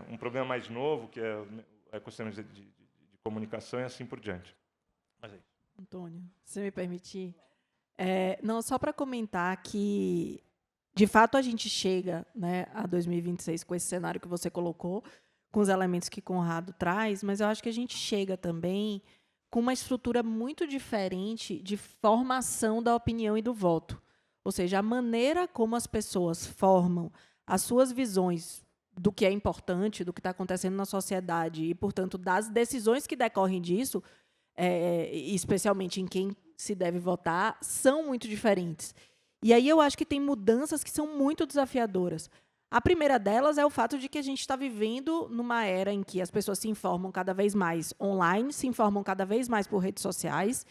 um problema mais novo, que é o ecossistema de comunicação e assim por diante. Mas é isso. Antônio, se você me permitir, não, só para comentar que, de fato, a gente chega, né, a 2026 com esse cenário que você colocou, com os elementos que Conrado traz, mas eu acho que a gente chega também com uma estrutura muito diferente de formação da opinião e do voto. Ou seja, a maneira como as pessoas formam as suas visões do que é importante, do que está acontecendo na sociedade e, portanto, das decisões que decorrem disso, especialmente em quem se deve votar, são muito diferentes. E aí eu acho que tem mudanças que são muito desafiadoras. A primeira delas é o fato de que a gente está vivendo numa era em que as pessoas se informam cada vez mais online, se informam cada vez mais por redes sociais.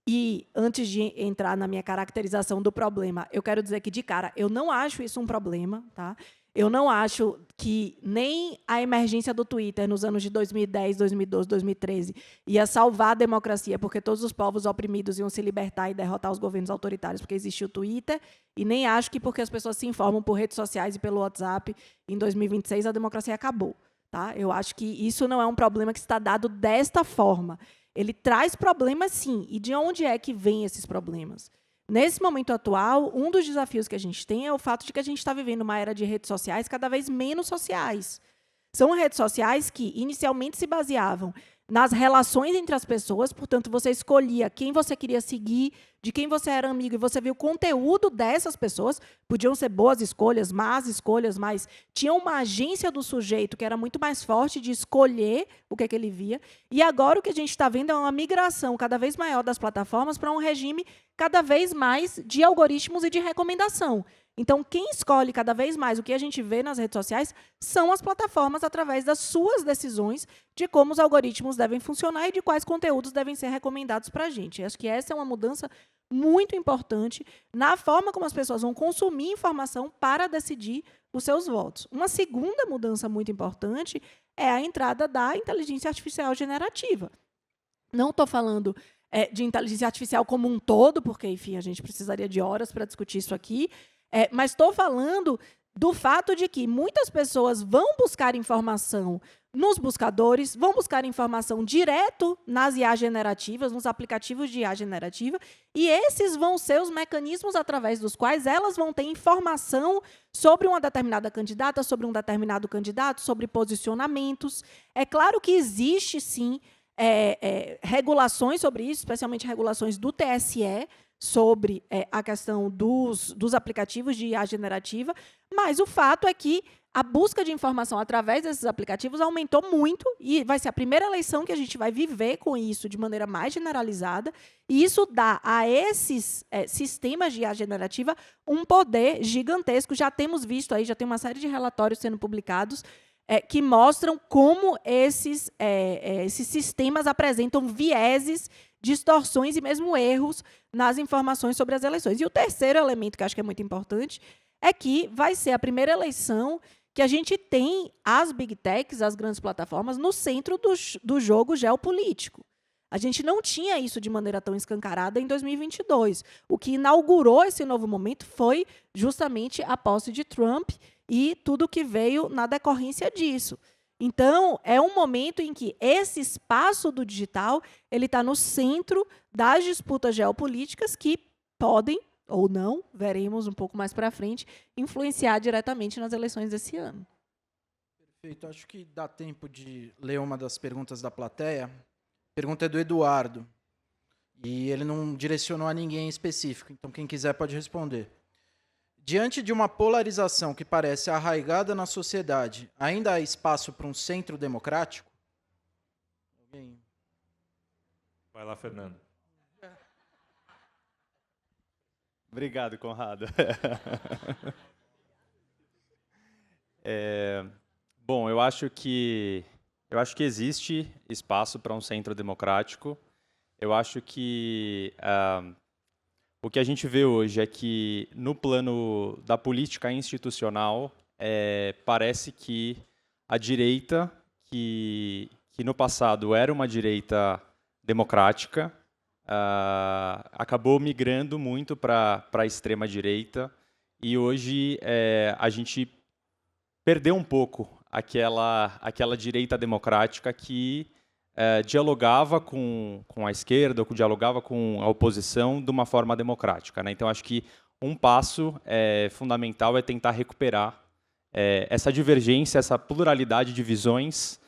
E, antes de entrar na minha caracterização do problema, eu quero dizer que, de cara, eu não acho isso um problema. Tá? Eu não acho que nem a emergência do Twitter nos anos de 2010, 2012, 2013 ia salvar a democracia, porque todos os povos oprimidos iam se libertar e derrotar os governos autoritários porque existia o Twitter, e nem acho que porque as pessoas se informam por redes sociais e pelo WhatsApp, em 2026 a democracia acabou. Tá? Eu acho que isso não é um problema que está dado desta forma. Ele traz problemas, sim. E de onde é que vêm esses problemas? Nesse momento atual, um dos desafios que a gente tem é o fato de que a gente está vivendo uma era de redes sociais cada vez menos sociais. São redes sociais que inicialmente se baseavam nas relações entre as pessoas, portanto, você escolhia quem você queria seguir, de quem você era amigo, e você via o conteúdo dessas pessoas. Podiam ser boas escolhas, más escolhas, mas tinha uma agência do sujeito que era muito mais forte de escolher o que ele via. E agora o que a gente está vendo é uma migração cada vez maior das plataformas para um regime cada vez mais de algoritmos e de recomendação. Então, quem escolhe cada vez mais o que a gente vê nas redes sociais são as plataformas através das suas decisões de como os algoritmos devem funcionar e de quais conteúdos devem ser recomendados para a gente. Acho que essa é uma mudança muito importante na forma como as pessoas vão consumir informação para decidir os seus votos. Uma segunda mudança muito importante é a entrada da inteligência artificial generativa. Não estou falando de inteligência artificial como um todo, porque, enfim, a gente precisaria de horas para discutir isso aqui, mas estou falando do fato de que muitas pessoas vão buscar informação nos buscadores, vão buscar informação direto nas IA generativas, nos aplicativos de IA generativa, e esses vão ser os mecanismos através dos quais elas vão ter informação sobre uma determinada candidata, sobre um determinado candidato, sobre posicionamentos. É claro que existe, sim, regulações sobre isso, especialmente regulações do TSE, sobre a questão dos aplicativos de IA generativa, mas o fato é que a busca de informação através desses aplicativos aumentou muito e vai ser a primeira eleição que a gente vai viver com isso de maneira mais generalizada, e isso dá a esses sistemas de IA generativa um poder gigantesco. Já temos visto aí, já tem uma série de relatórios sendo publicados que mostram como esses sistemas apresentam vieses, distorções e mesmo erros nas informações sobre as eleições. E o terceiro elemento, que eu acho que é muito importante, é que vai ser a primeira eleição que a gente tem as big techs, as grandes plataformas, no centro do jogo geopolítico. A gente não tinha isso de maneira tão escancarada em 2022. O que inaugurou esse novo momento foi justamente a posse de Trump e tudo que veio na decorrência disso. Então, é um momento em que esse espaço do digital ele está no centro das disputas geopolíticas que podem, ou não, veremos um pouco mais para frente, influenciar diretamente nas eleições desse ano. Perfeito. Acho que dá tempo de ler uma das perguntas da plateia. A pergunta é do Eduardo. E ele não direcionou a ninguém em específico, então quem quiser pode responder. Diante de uma polarização que parece arraigada na sociedade, ainda há espaço para um centro democrático? Alguém? Vai lá, Fernando. Obrigado, Conrado. Bom, eu acho que existe espaço para um centro democrático. Eu acho que o que a gente vê hoje é que, no plano da política institucional, parece que a direita, que no passado era uma direita democrática, acabou migrando muito para a extrema-direita, e hoje a gente perdeu um pouco aquela direita democrática que dialogava com a esquerda, ou dialogava com a oposição de uma forma democrática, né? Então, acho que um passo fundamental é tentar recuperar essa divergência, essa pluralidade de visões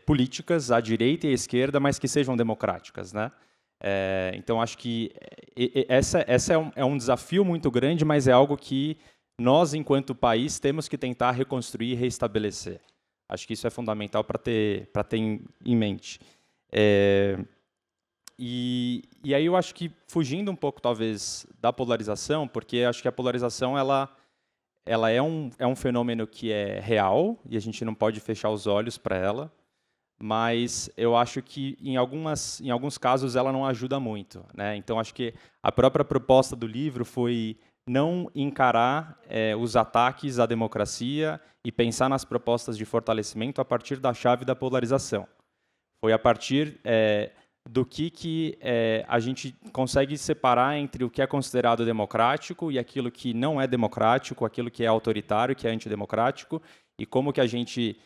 políticas, à direita e à esquerda, mas que sejam democráticas, né? Então, acho que essa é um desafio muito grande, mas é algo que nós, enquanto país, temos que tentar reconstruir e reestabelecer. Acho que isso é fundamental para ter em mente. E aí eu acho que, fugindo um pouco, talvez, da polarização, porque acho que a polarização ela é um fenômeno que é real, e a gente não pode fechar os olhos para ela, mas eu acho que, em alguns casos, ela não ajuda muito, né? Então, acho que a própria proposta do livro foi não encarar os ataques à democracia e pensar nas propostas de fortalecimento a partir da chave da polarização. Foi a partir do que a gente consegue separar entre o que é considerado democrático e aquilo que não é democrático, aquilo que é autoritário, que é antidemocrático, e como que a gente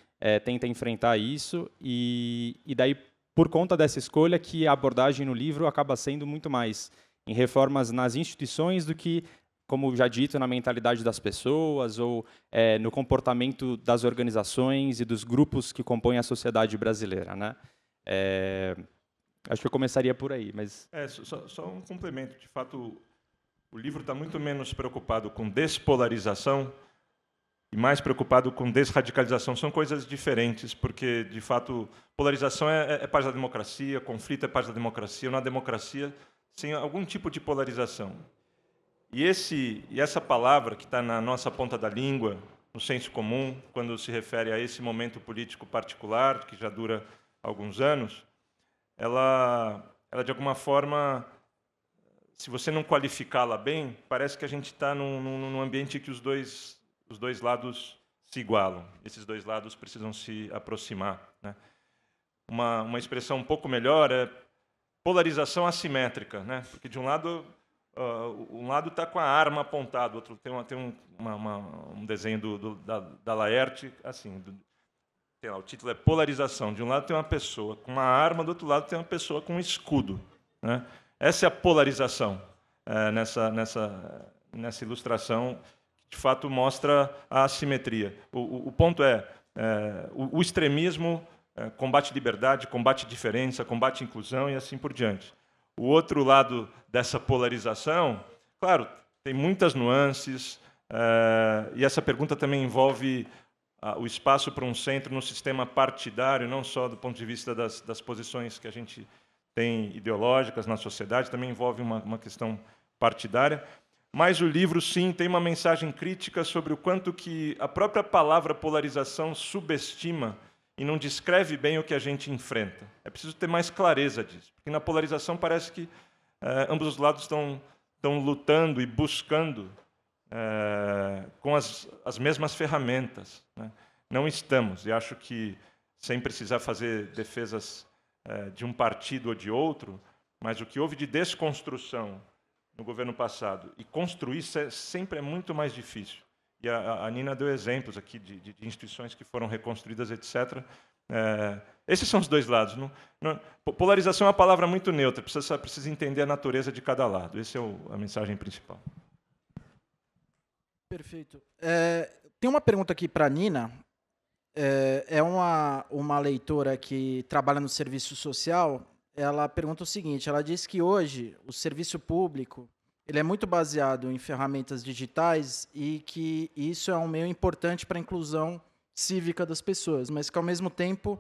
tenta enfrentar isso. E daí, por conta dessa escolha, que a abordagem no livro acaba sendo muito mais em reformas nas instituições do que, como já dito, na mentalidade das pessoas ou no comportamento das organizações e dos grupos que compõem a sociedade brasileira, né? Acho que eu começaria por aí, mas... Só um complemento. De fato, o livro está muito menos preocupado com despolarização e mais preocupado com desradicalização. São coisas diferentes, porque, de fato, polarização é parte da democracia, conflito é parte da democracia, uma democracia sem algum tipo de polarização. E essa palavra que está na nossa ponta da língua, no senso comum, quando se refere a esse momento político particular, que já dura alguns anos, ela de alguma forma, se você não qualificá-la bem, parece que a gente está num ambiente que os dois lados se igualam. Esses dois lados precisam se aproximar, né? Uma expressão um pouco melhor é polarização assimétrica, né? Porque, de um lado... um lado está com a arma apontada, o outro tem um desenho da Laerte, assim, o título é Polarização. De um lado tem uma pessoa com uma arma, do outro lado tem uma pessoa com um escudo, né? Essa é a polarização nessa ilustração, que de fato mostra a assimetria. O ponto o extremismo combate liberdade, combate diferença, combate inclusão e assim por diante. O outro lado dessa polarização, claro, tem muitas nuances, e essa pergunta também envolve o espaço para um centro no sistema partidário, não só do ponto de vista das posições que a gente tem ideológicas na sociedade, também envolve uma questão partidária. Mas o livro, sim, tem uma mensagem crítica sobre o quanto que a própria palavra polarização subestima e não descreve bem o que a gente enfrenta. É preciso ter mais clareza disso, porque na polarização parece que ambos os lados estão lutando e buscando com as mesmas ferramentas, né? Não estamos, e acho que, sem precisar fazer defesas de um partido ou de outro, mas o que houve de desconstrução no governo passado, e construir sempre é muito mais difícil. E a Nina deu exemplos aqui de instituições que foram reconstruídas, etc. Esses são os dois lados. Polarização é uma palavra muito neutra, precisa entender a natureza de cada lado. Essa é a mensagem principal. Perfeito. Tem uma pergunta aqui para a Nina. É uma leitora que trabalha no serviço social. Ela pergunta o seguinte, ela diz que hoje o serviço público ele é muito baseado em ferramentas digitais e que isso é um meio importante para a inclusão cívica das pessoas, mas que, ao mesmo tempo,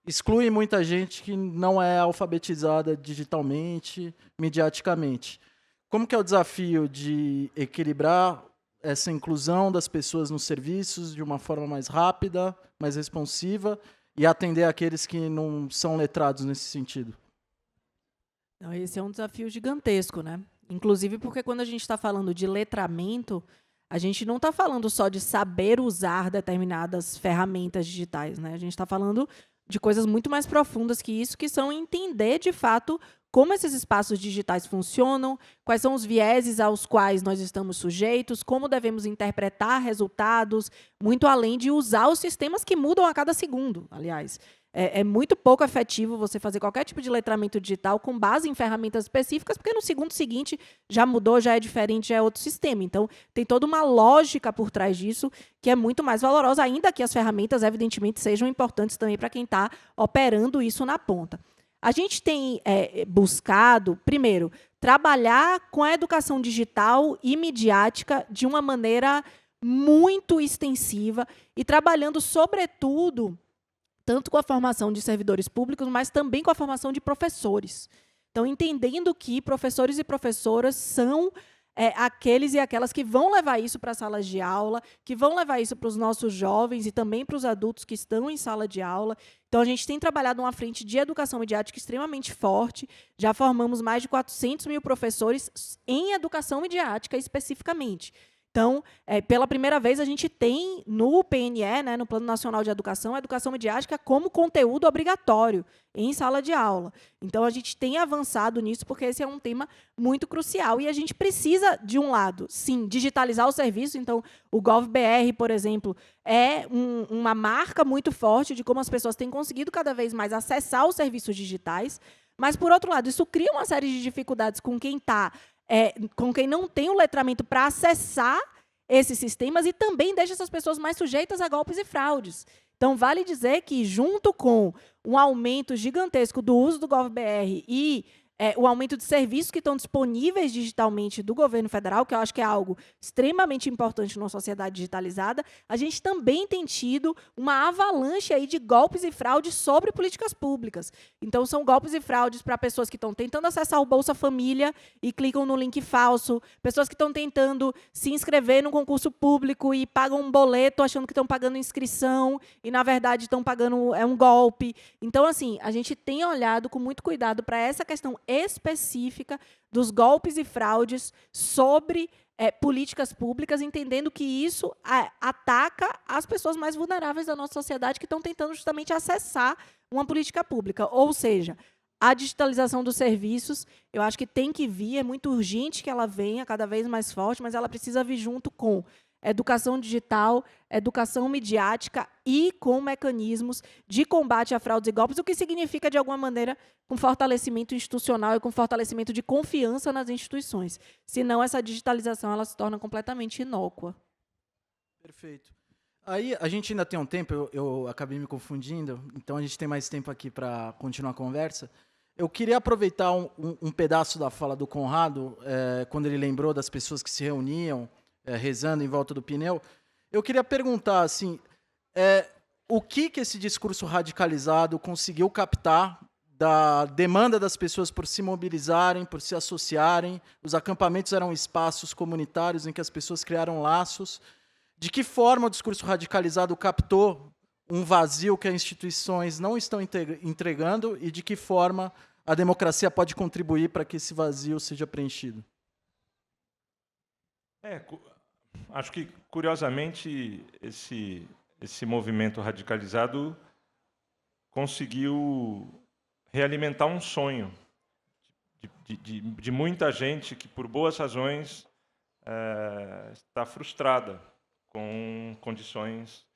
exclui muita gente que não é alfabetizada digitalmente, mediaticamente. Como que é o desafio de equilibrar essa inclusão das pessoas nos serviços de uma forma mais rápida, mais responsiva, e atender aqueles que não são letrados nesse sentido? Então, esse é um desafio gigantesco, né? Inclusive porque quando a gente está falando de letramento, a gente não está falando só de saber usar determinadas ferramentas digitais, né? A gente está falando de coisas muito mais profundas que isso, que são entender, de fato, como esses espaços digitais funcionam, quais são os vieses aos quais nós estamos sujeitos, como devemos interpretar resultados, muito além de usar os sistemas que mudam a cada segundo, aliás. É muito pouco efetivo você fazer qualquer tipo de letramento digital com base em ferramentas específicas, porque no segundo seguinte já mudou, já é diferente, já é outro sistema. Então, tem toda uma lógica por trás disso que é muito mais valorosa, ainda que as ferramentas, evidentemente, sejam importantes também para quem está operando isso na ponta. A gente tem buscado, primeiro, trabalhar com a educação digital e midiática de uma maneira muito extensiva e trabalhando, sobretudo, tanto com a formação de servidores públicos, mas também com a formação de professores. Então, entendendo que professores e professoras são aqueles e aquelas que vão levar isso para as salas de aula, que vão levar isso para os nossos jovens e também para os adultos que estão em sala de aula. Então, a gente tem trabalhado uma frente de educação midiática extremamente forte. Já formamos mais de 400 mil professores em educação midiática, especificamente. Então, pela primeira vez, a gente tem no PNE, né, no Plano Nacional de Educação, a educação midiática como conteúdo obrigatório em sala de aula. Então, a gente tem avançado nisso, porque esse é um tema muito crucial. E a gente precisa, de um lado, sim, digitalizar o serviço. Então, o GovBR, por exemplo, é uma marca muito forte de como as pessoas têm conseguido cada vez mais acessar os serviços digitais. Mas, por outro lado, isso cria uma série de dificuldades com quem com quem não tem o letramento para acessar esses sistemas e também deixa essas pessoas mais sujeitas a golpes e fraudes. Então, vale dizer que, junto com um aumento gigantesco do uso do GovBR e o aumento de serviços que estão disponíveis digitalmente do governo federal, que eu acho que é algo extremamente importante numa sociedade digitalizada, a gente também tem tido uma avalanche aí de golpes e fraudes sobre políticas públicas. Então, são golpes e fraudes para pessoas que estão tentando acessar o Bolsa Família e clicam no link falso, pessoas que estão tentando se inscrever num concurso público e pagam um boleto achando que estão pagando inscrição e, na verdade, estão pagando um golpe. Então, assim, a gente tem olhado com muito cuidado para essa questão específica dos golpes e fraudes sobre políticas públicas, entendendo que isso ataca as pessoas mais vulneráveis da nossa sociedade que estão tentando justamente acessar uma política pública. Ou seja, a digitalização dos serviços, eu acho que tem que vir, é muito urgente que ela venha cada vez mais forte, mas ela precisa vir junto com educação digital, educação midiática e com mecanismos de combate a fraudes e golpes, o que significa, de alguma maneira, com fortalecimento institucional e com fortalecimento de confiança nas instituições. Senão, essa digitalização ela se torna completamente inócua. Perfeito. Aí, a gente ainda tem um tempo, eu acabei me confundindo, então a gente tem mais tempo aqui para continuar a conversa. Eu queria aproveitar um pedaço da fala do Conrado, quando ele lembrou das pessoas que se reuniam, rezando em volta do pneu. Eu queria perguntar assim, o que esse discurso radicalizado conseguiu captar da demanda das pessoas por se mobilizarem, por se associarem. Os acampamentos eram espaços comunitários em que as pessoas criaram laços. De que forma o discurso radicalizado captou um vazio que as instituições não estão entregando e de que forma a democracia pode contribuir para que esse vazio seja preenchido? Acho que, curiosamente, esse movimento radicalizado conseguiu realimentar um sonho de muita gente que, por boas razões, está frustrada com condições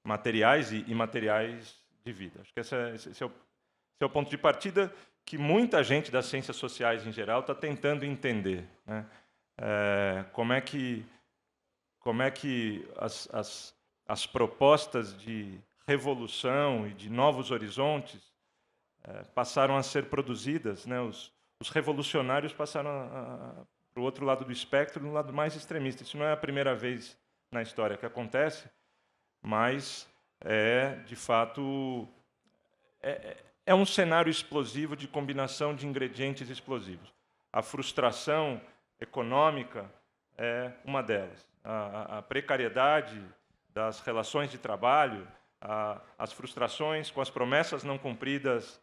materiais e imateriais de vida. Acho que esse é o ponto de partida que muita gente das ciências sociais, em geral, está tentando entender, né? Como é que as propostas de revolução e de novos horizontes passaram a ser produzidas, né? Os revolucionários passaram para o outro lado do espectro, no lado mais extremista. Isso não é a primeira vez na história que acontece, mas de fato, é um cenário explosivo de combinação de ingredientes explosivos. A frustração econômica é uma delas. A precariedade das relações de trabalho, as frustrações com as promessas não cumpridas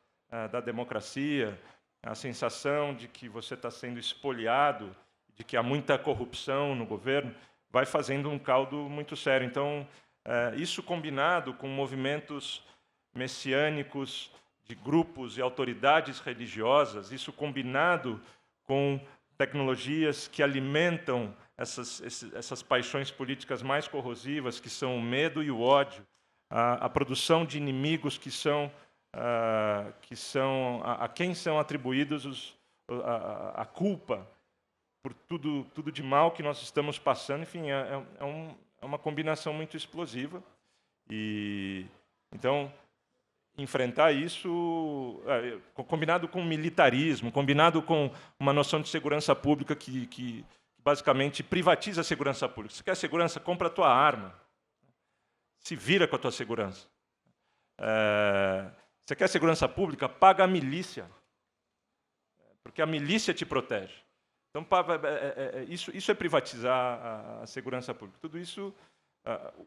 da democracia, a sensação de que você está sendo espoliado, de que há muita corrupção no governo, vai fazendo um caldo muito sério. Então, isso combinado com movimentos messiânicos de grupos e autoridades religiosas, isso combinado com tecnologias que alimentam essas paixões políticas mais corrosivas, que são o medo e o ódio, a produção de inimigos que são a quem são atribuídos a culpa por tudo de mal que nós estamos passando. Enfim, é uma combinação muito explosiva. E então, enfrentar isso, combinado com militarismo, combinado com uma noção de segurança pública que basicamente privatiza a segurança pública. Se quer segurança, compra a tua arma. Se vira com a tua segurança. Você quer segurança pública? Paga a milícia. Porque a milícia te protege. Então, isso é privatizar a segurança pública. Tudo isso...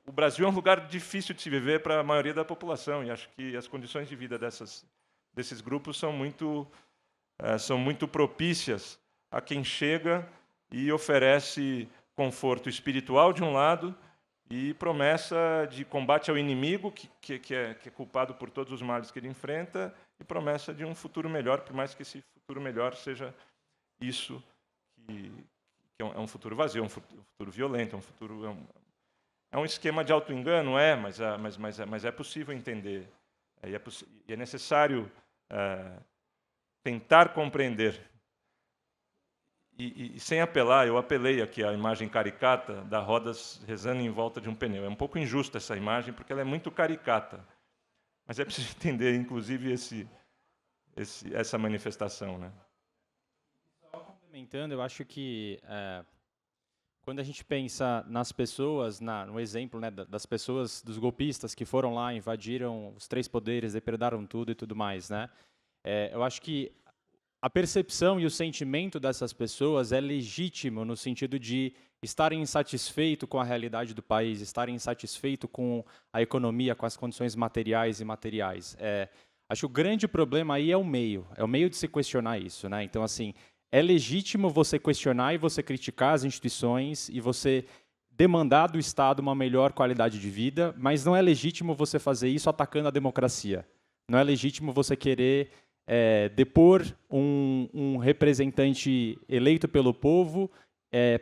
O Brasil é um lugar difícil de se viver para a maioria da população, e acho que as condições de vida desses grupos são muito propícias a quem chega e oferece conforto espiritual, de um lado, e promessa de combate ao inimigo, que é culpado por todos os males que ele enfrenta, e promessa de um futuro melhor, por mais que esse futuro melhor seja isso, que é um futuro vazio, um futuro violento, é um esquema de auto-engano, mas é possível entender. E é necessário tentar compreender. E sem apelar, eu apelei aqui à imagem caricata da roda rezando em volta de um pneu. É um pouco injusta essa imagem, porque ela é muito caricata. Mas é preciso entender, inclusive, essa manifestação, né? Só complementando, eu acho que... quando a gente pensa nas pessoas, no exemplo, né, das pessoas, dos golpistas que foram lá, invadiram os 3 poderes, depredaram tudo e tudo mais, né? Eu acho que a percepção e o sentimento dessas pessoas é legítimo no sentido de estarem insatisfeitos com a realidade do país, estarem insatisfeitos com a economia, com as condições materiais e imateriais. Acho que o grande problema aí é o meio de se questionar isso, né? Então, assim, é legítimo você questionar e você criticar as instituições e você demandar do Estado uma melhor qualidade de vida, mas não é legítimo você fazer isso atacando a democracia. Não é legítimo você querer depor um representante eleito pelo povo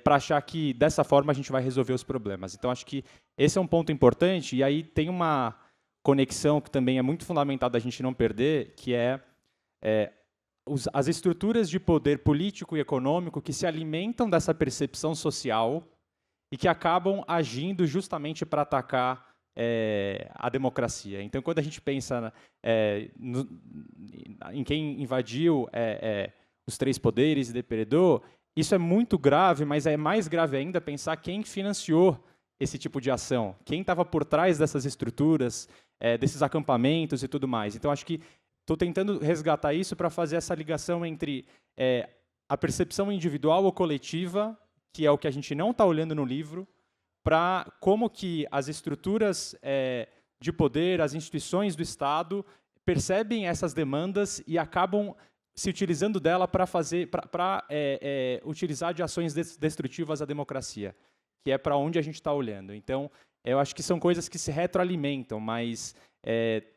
para achar que dessa forma a gente vai resolver os problemas. Então, acho que esse é um ponto importante, e aí tem uma conexão que também é muito fundamental da gente não perder, que as estruturas de poder político e econômico que se alimentam dessa percepção social e que acabam agindo justamente para atacar a democracia. Então, quando a gente pensa em quem invadiu os 3 poderes e depredou, isso é muito grave, mas é mais grave ainda pensar quem financiou esse tipo de ação, quem estava por trás dessas estruturas, desses acampamentos e tudo mais. Então, acho que estou tentando resgatar isso para fazer essa ligação entre a percepção individual ou coletiva, que é o que a gente não está olhando no livro, para como que as estruturas de poder, as instituições do Estado percebem essas demandas e acabam se utilizando dela para utilizar de ações destrutivas à democracia, que é para onde a gente está olhando. Então, eu acho que são coisas que se retroalimentam, mas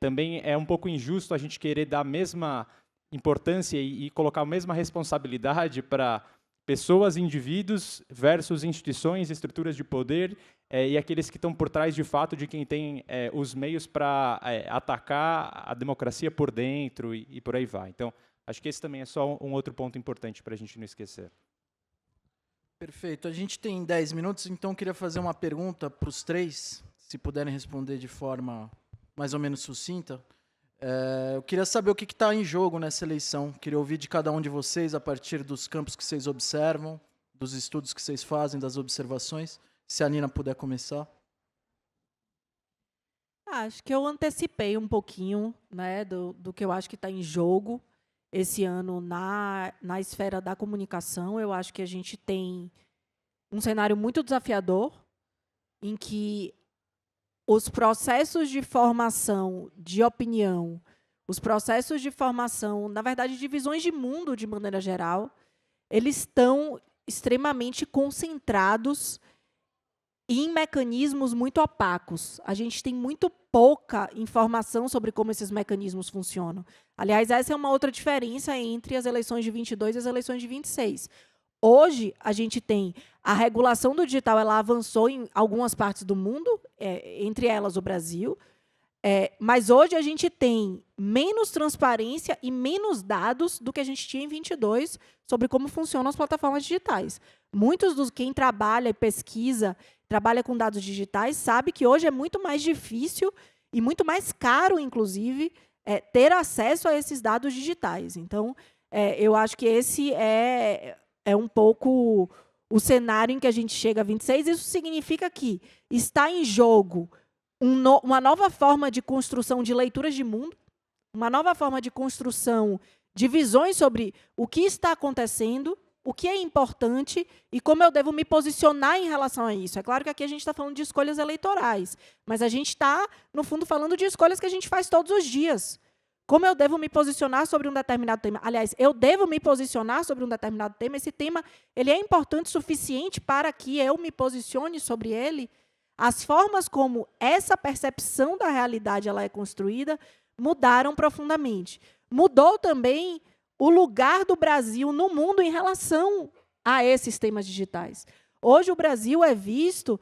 também é um pouco injusto a gente querer dar a mesma importância e colocar a mesma responsabilidade para pessoas, indivíduos versus instituições, estruturas de poder e aqueles que estão por trás, de fato, de quem tem os meios para atacar a democracia por dentro e por aí vai. Então, acho que esse também é só um outro ponto importante para a gente não esquecer. Perfeito. A gente tem 10 minutos, então eu queria fazer uma pergunta para os três, se puderem responder de forma mais ou menos sucinta. Eu queria saber o que está em jogo nessa eleição. Queria ouvir de cada um de vocês, a partir dos campos que vocês observam, dos estudos que vocês fazem, das observações. Se a Nina puder começar. Acho que eu antecipei um pouquinho, né, do que eu acho que está em jogo esse ano na esfera da comunicação. Eu acho que a gente tem um cenário muito desafiador, em que os processos de formação de opinião, os processos de formação, na verdade, de visões de mundo, de maneira geral, eles estão extremamente concentrados em mecanismos muito opacos. A gente tem muito pouca informação sobre como esses mecanismos funcionam. Aliás, essa é uma outra diferença entre as eleições de 22 e as eleições de 26. Hoje, a gente tem a regulação do digital, ela avançou em algumas partes do mundo, entre elas o Brasil, mas hoje a gente tem menos transparência e menos dados do que a gente tinha em 22 sobre como funcionam as plataformas digitais. Muitos dos quem trabalha e pesquisa, trabalha com dados digitais, sabe que hoje é muito mais difícil e muito mais caro, inclusive, ter acesso a esses dados digitais. Então, eu acho que esse é um pouco o cenário em que a gente chega a 26. Isso significa que está em jogo uma nova forma de construção de leituras de mundo, uma nova forma de construção de visões sobre o que está acontecendo, o que é importante e como eu devo me posicionar em relação a isso. É claro que aqui a gente está falando de escolhas eleitorais, mas a gente está, no fundo, falando de escolhas que a gente faz todos os dias. Como eu devo me posicionar sobre um determinado tema? Aliás, eu devo me posicionar sobre um determinado tema. Esse tema ele é importante o suficiente para que eu me posicione sobre ele. As formas como essa percepção da realidade ela é construída mudaram profundamente. Mudou também o lugar do Brasil no mundo em relação a esses temas digitais. Hoje o Brasil é visto,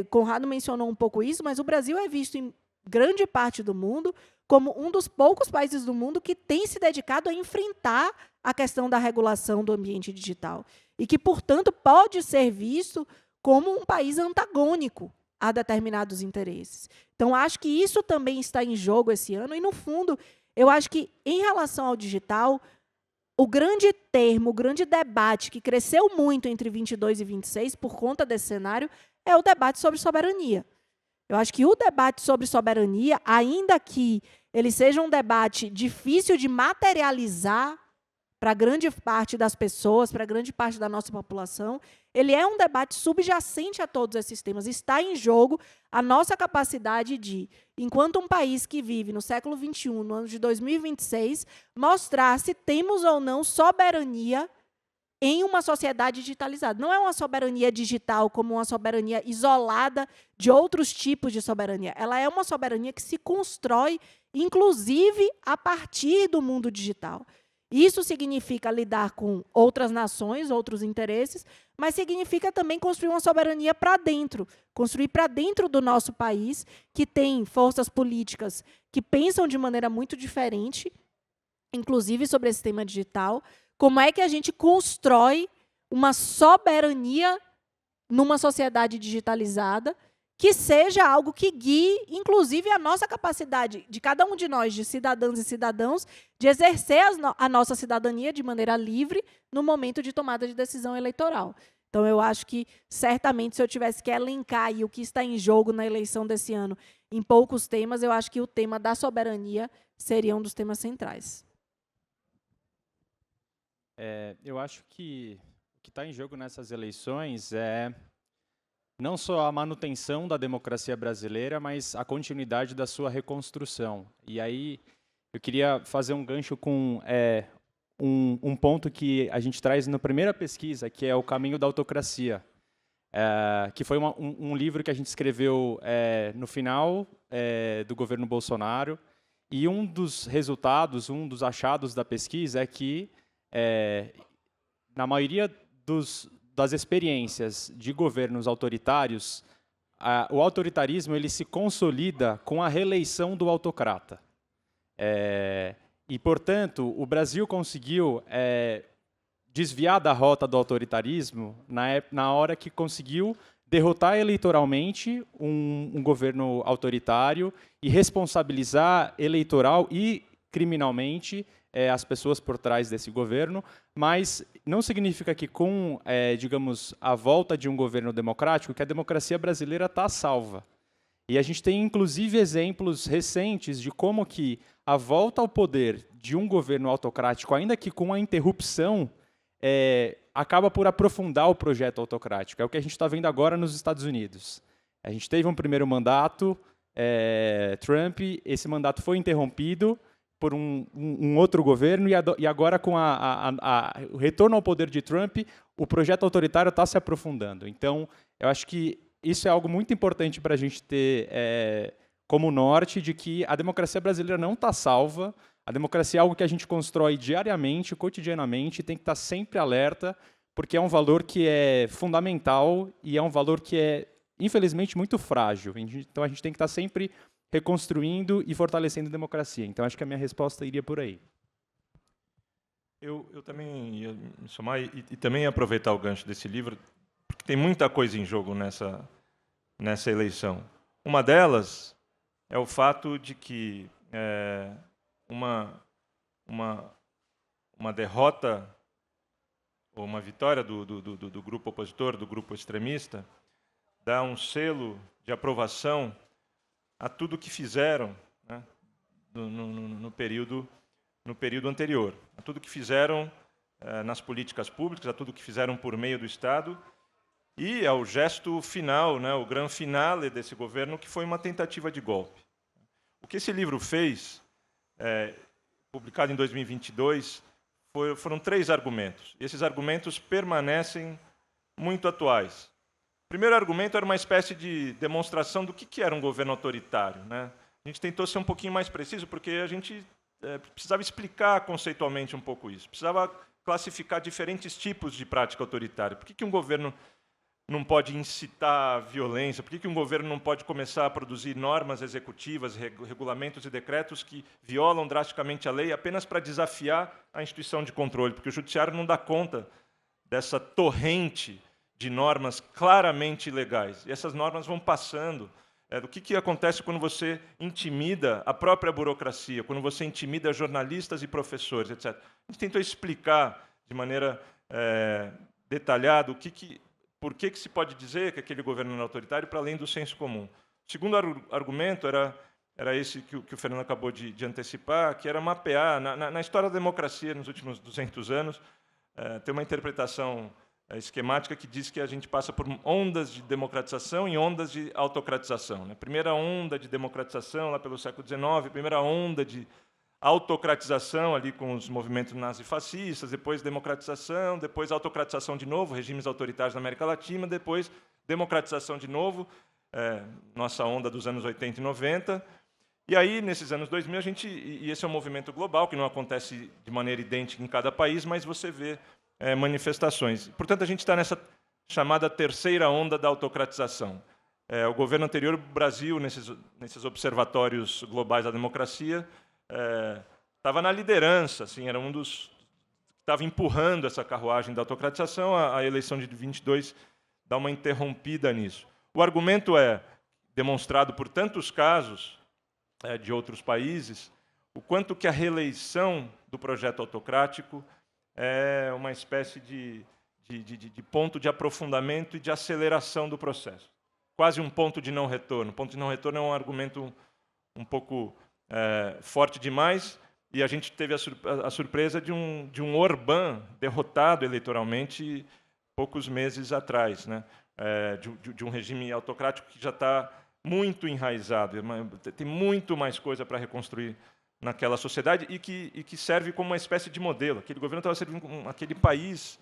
Conrado mencionou um pouco isso, mas o Brasil é visto em grande parte do mundo como um dos poucos países do mundo que tem se dedicado a enfrentar a questão da regulação do ambiente digital e que, portanto, pode ser visto como um país antagônico a determinados interesses. Então, acho que isso também está em jogo esse ano e, no fundo, eu acho que, em relação ao digital, o grande termo, o grande debate que cresceu muito entre 22 e 26 por conta desse cenário é o debate sobre soberania. Eu acho que o debate sobre soberania, ainda que ele seja um debate difícil de materializar para grande parte das pessoas, para grande parte da nossa população, ele é um debate subjacente a todos esses temas. Está em jogo a nossa capacidade de, enquanto um país que vive no século XXI, no ano de 2026, mostrar se temos ou não soberania em uma sociedade digitalizada. Não é uma soberania digital como uma soberania isolada de outros tipos de soberania. Ela é uma soberania que se constrói, inclusive, a partir do mundo digital. Isso significa lidar com outras nações, outros interesses, mas significa também construir uma soberania para dentro, construir para dentro do nosso país, que tem forças políticas que pensam de maneira muito diferente, inclusive sobre esse tema digital. Como é que a gente constrói uma soberania numa sociedade digitalizada que seja algo que guie, inclusive, a nossa capacidade de cada um de nós, de cidadãs e cidadãos, de exercer a nossa cidadania de maneira livre no momento de tomada de decisão eleitoral. Então, eu acho que, certamente, se eu tivesse que elencar aí o que está em jogo na eleição desse ano em poucos temas, eu acho que o tema da soberania seria um dos temas centrais. Eu acho que o que está em jogo nessas eleições é não só a manutenção da democracia brasileira, mas a continuidade da sua reconstrução. E aí eu queria fazer um gancho com um ponto que a gente traz na primeira pesquisa, que é o caminho da autocracia. que foi um livro que a gente escreveu no final do governo Bolsonaro. E um dos resultados, um dos achados da pesquisa é que, na maioria das experiências de governos autoritários, o autoritarismo ele se consolida com a reeleição do autocrata. E, portanto, o Brasil conseguiu desviar da rota do autoritarismo na hora que conseguiu derrotar eleitoralmente um governo autoritário e responsabilizar eleitoral e criminalmente as pessoas por trás desse governo, mas não significa que com, digamos, a volta de um governo democrático, que a democracia brasileira está salva. E a gente tem, inclusive, exemplos recentes de como que a volta ao poder de um governo autocrático, ainda que com a interrupção, acaba por aprofundar o projeto autocrático. É o que a gente está vendo agora nos Estados Unidos. A gente teve um primeiro mandato, Trump, esse mandato foi interrompido por um outro governo, e agora, com o retorno ao poder de Trump, o projeto autoritário está se aprofundando. Então, eu acho que isso é algo muito importante para a gente ter como norte, de que a democracia brasileira não está salva. A democracia é algo que a gente constrói diariamente, cotidianamente, e tem que estar sempre alerta, porque é um valor que é fundamental e é um valor que é, infelizmente, muito frágil. Então, a gente tem que estar sempre reconstruindo e fortalecendo a democracia. Então, acho que a minha resposta iria por aí. Eu também ia me somar e também aproveitar o gancho desse livro, porque tem muita coisa em jogo nessa eleição. Uma delas é o fato de que uma derrota ou uma vitória do grupo opositor, do grupo extremista, dá um selo de aprovação a tudo que fizeram, né, no período anterior, a tudo que fizeram nas políticas públicas, a tudo que fizeram por meio do Estado, e ao gesto final, né, o gran finale desse governo, que foi uma tentativa de golpe. O que esse livro fez, publicado em 2022, foram 3 argumentos. E esses argumentos permanecem muito atuais. O primeiro argumento era uma espécie de demonstração do que era um governo autoritário, né? A gente tentou ser um pouquinho mais preciso, porque a gente precisava explicar conceitualmente um pouco isso. Precisava classificar diferentes tipos de prática autoritária. Por que um governo não pode incitar a violência? Por que um governo não pode começar a produzir normas executivas, regulamentos e decretos que violam drasticamente a lei apenas para desafiar a instituição de controle? Porque o judiciário não dá conta dessa torrente de normas claramente ilegais. E essas normas vão passando. Do que acontece quando você intimida a própria burocracia, quando você intimida jornalistas e professores, etc. A gente tentou explicar de maneira detalhada por que se pode dizer que aquele governo era autoritário, para além do senso comum. O segundo argumento era esse que o Fernando acabou de antecipar, que era mapear, na história da democracia, nos últimos 200 anos, tem uma interpretação esquemática que diz que a gente passa por ondas de democratização e ondas de autocratização, né? Primeira onda de democratização, lá pelo século XIX, primeira onda de autocratização, ali com os movimentos nazifascistas, depois democratização, depois autocratização de novo, regimes autoritários na América Latina, depois democratização de novo, nossa onda dos anos 80 e 90. E aí, nesses anos 2000, e esse é um movimento global, que não acontece de maneira idêntica em cada país, mas você vê manifestações. Portanto, a gente está nessa chamada terceira onda da autocratização. O governo anterior, o Brasil, nesses observatórios globais da democracia, estava na liderança, assim, era um dos que estava empurrando essa carruagem da autocratização. A eleição de 22 dá uma interrompida nisso. O argumento demonstrado por tantos casos de outros países, o quanto que a reeleição do projeto autocrático é uma espécie de ponto de aprofundamento e de aceleração do processo. Quase um ponto de não retorno. Ponto de não retorno é um argumento um pouco forte demais, e a gente teve a surpresa de um Orbán derrotado eleitoralmente poucos meses atrás, né? De um regime autocrático que já está muito enraizado, tem muito mais coisa para reconstruir naquela sociedade, e que serve como uma espécie de modelo. Aquele governo estava servindo como aquele país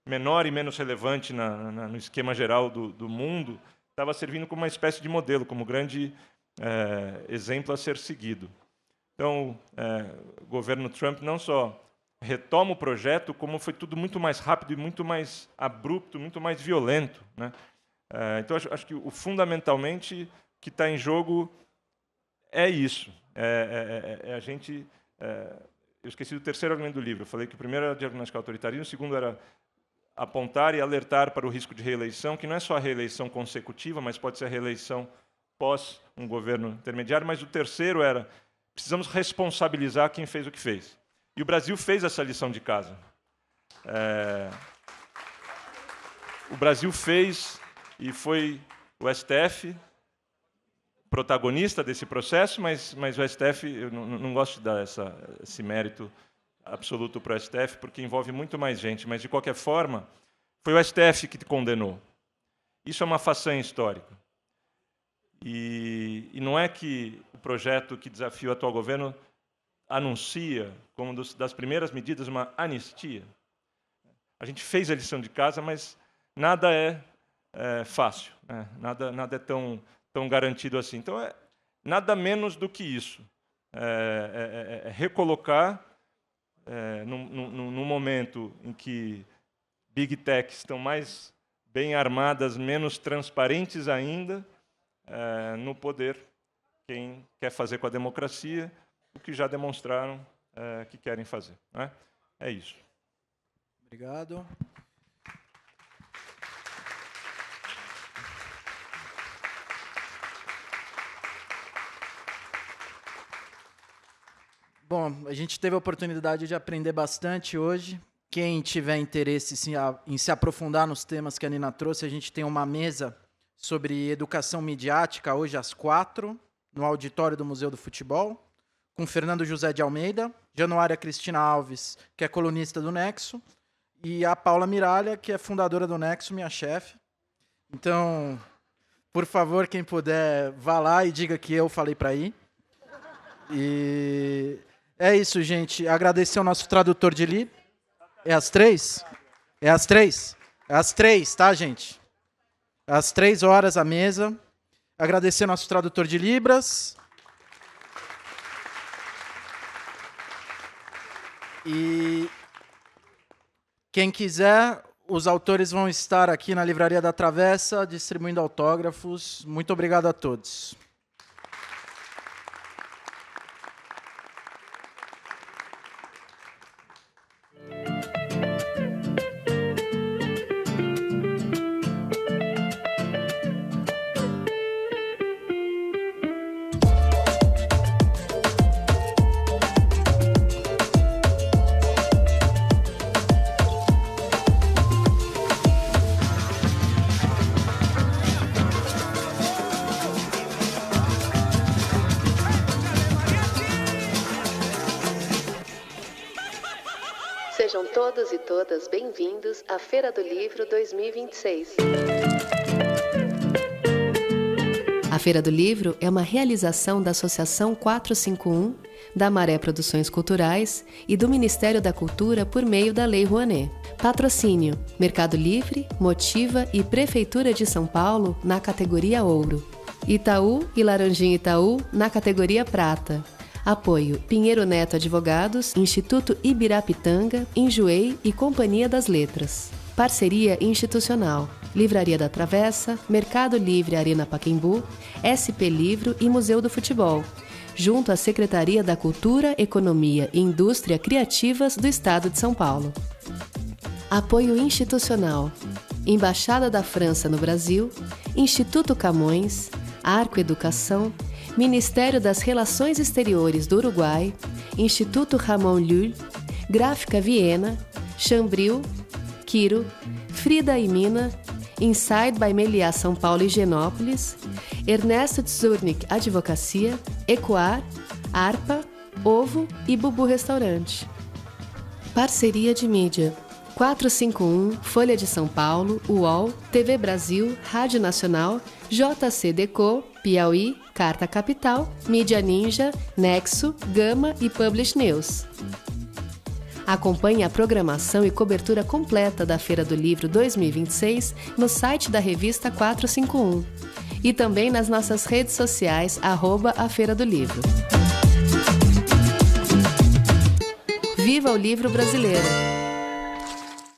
menor e menos relevante no esquema geral do mundo, estava servindo como uma espécie de modelo, como grande exemplo a ser seguido. Então, o governo Trump não só retoma o projeto, como foi tudo muito mais rápido e muito mais abrupto, muito mais violento, né? Então, acho que fundamentalmente o que está em jogo é isso. A gente... eu esqueci do terceiro argumento do livro. Eu falei que o primeiro era diagnosticar autoritarismo, o segundo era apontar e alertar para o risco de reeleição, que não é só a reeleição consecutiva, mas pode ser a reeleição pós um governo intermediário, mas o terceiro era: precisamos responsabilizar quem fez o que fez. E o Brasil fez essa lição de casa. O Brasil fez, e foi o STF protagonista desse processo, mas o STF, eu não gosto de dar esse mérito absoluto para o STF, porque envolve muito mais gente, mas, de qualquer forma, foi o STF que te condenou. Isso é uma façanha histórica. E não é que o projeto que desafia o atual governo anuncia, como das primeiras medidas, uma anistia. A gente fez a lição de casa, mas nada é fácil, né? Nada é tão garantido assim. Então, nada menos do que isso. Recolocar, num momento em que Big Tech estão mais bem armadas, menos transparentes ainda, no poder, quem quer fazer com a democracia o que já demonstraram que querem fazer, né? É isso. Obrigado. Bom, a gente teve a oportunidade de aprender bastante hoje. Quem tiver interesse em se aprofundar nos temas que a Nina trouxe, a gente tem uma mesa sobre educação midiática hoje às 4, no auditório do Museu do Futebol, com Fernando José de Almeida, Januária Cristina Alves, que é colunista do Nexo, e a Paula Miralha, que é fundadora do Nexo, minha chefe. Então, por favor, quem puder, vá lá e diga que eu falei para ir. E é isso, gente. Agradecer ao nosso tradutor de Libras. É às 3? É às 3? É às 3, tá, gente? Às 3 horas a mesa. Agradecer ao nosso tradutor de Libras. E quem quiser, os autores vão estar aqui na Livraria da Travessa, distribuindo autógrafos. Muito obrigado a todos. Sejam todos e todas bem-vindos à Feira do Livro 2026. A Feira do Livro é uma realização da Associação 451, da Maré Produções Culturais e do Ministério da Cultura por meio da Lei Rouanet. Patrocínio: Mercado Livre, Motiva e Prefeitura de São Paulo na categoria Ouro. Itaú e Laranjinha Itaú na categoria Prata. Apoio: Pinheiro Neto Advogados, Instituto Ibirapitanga, Enjoei e Companhia das Letras. Parceria institucional: Livraria da Travessa, Mercado Livre Arena Pacaembu, SP Livro e Museu do Futebol, junto à Secretaria da Cultura, Economia e Indústria Criativas do Estado de São Paulo. Apoio institucional: Embaixada da França no Brasil, Instituto Camões, Arco Educação, Ministério das Relações Exteriores do Uruguai, Instituto Ramon Llull, Gráfica Viena, Chambril, Quiro, Frida e Mina, Inside by Meliá São Paulo e Higienópolis, Ernesto Tzurnik Advocacia, Ecoar, Arpa, Ovo e Bubu Restaurante. Parceria de mídia: 451, Folha de São Paulo, UOL, TV Brasil, Rádio Nacional, JC-Deco, Piauí, Carta Capital, Mídia Ninja, Nexo, Gama e Publish News. Acompanhe a programação e cobertura completa da Feira do Livro 2026 no site da revista 451 e também nas nossas redes sociais, @a Feira do Livro. Viva o livro brasileiro!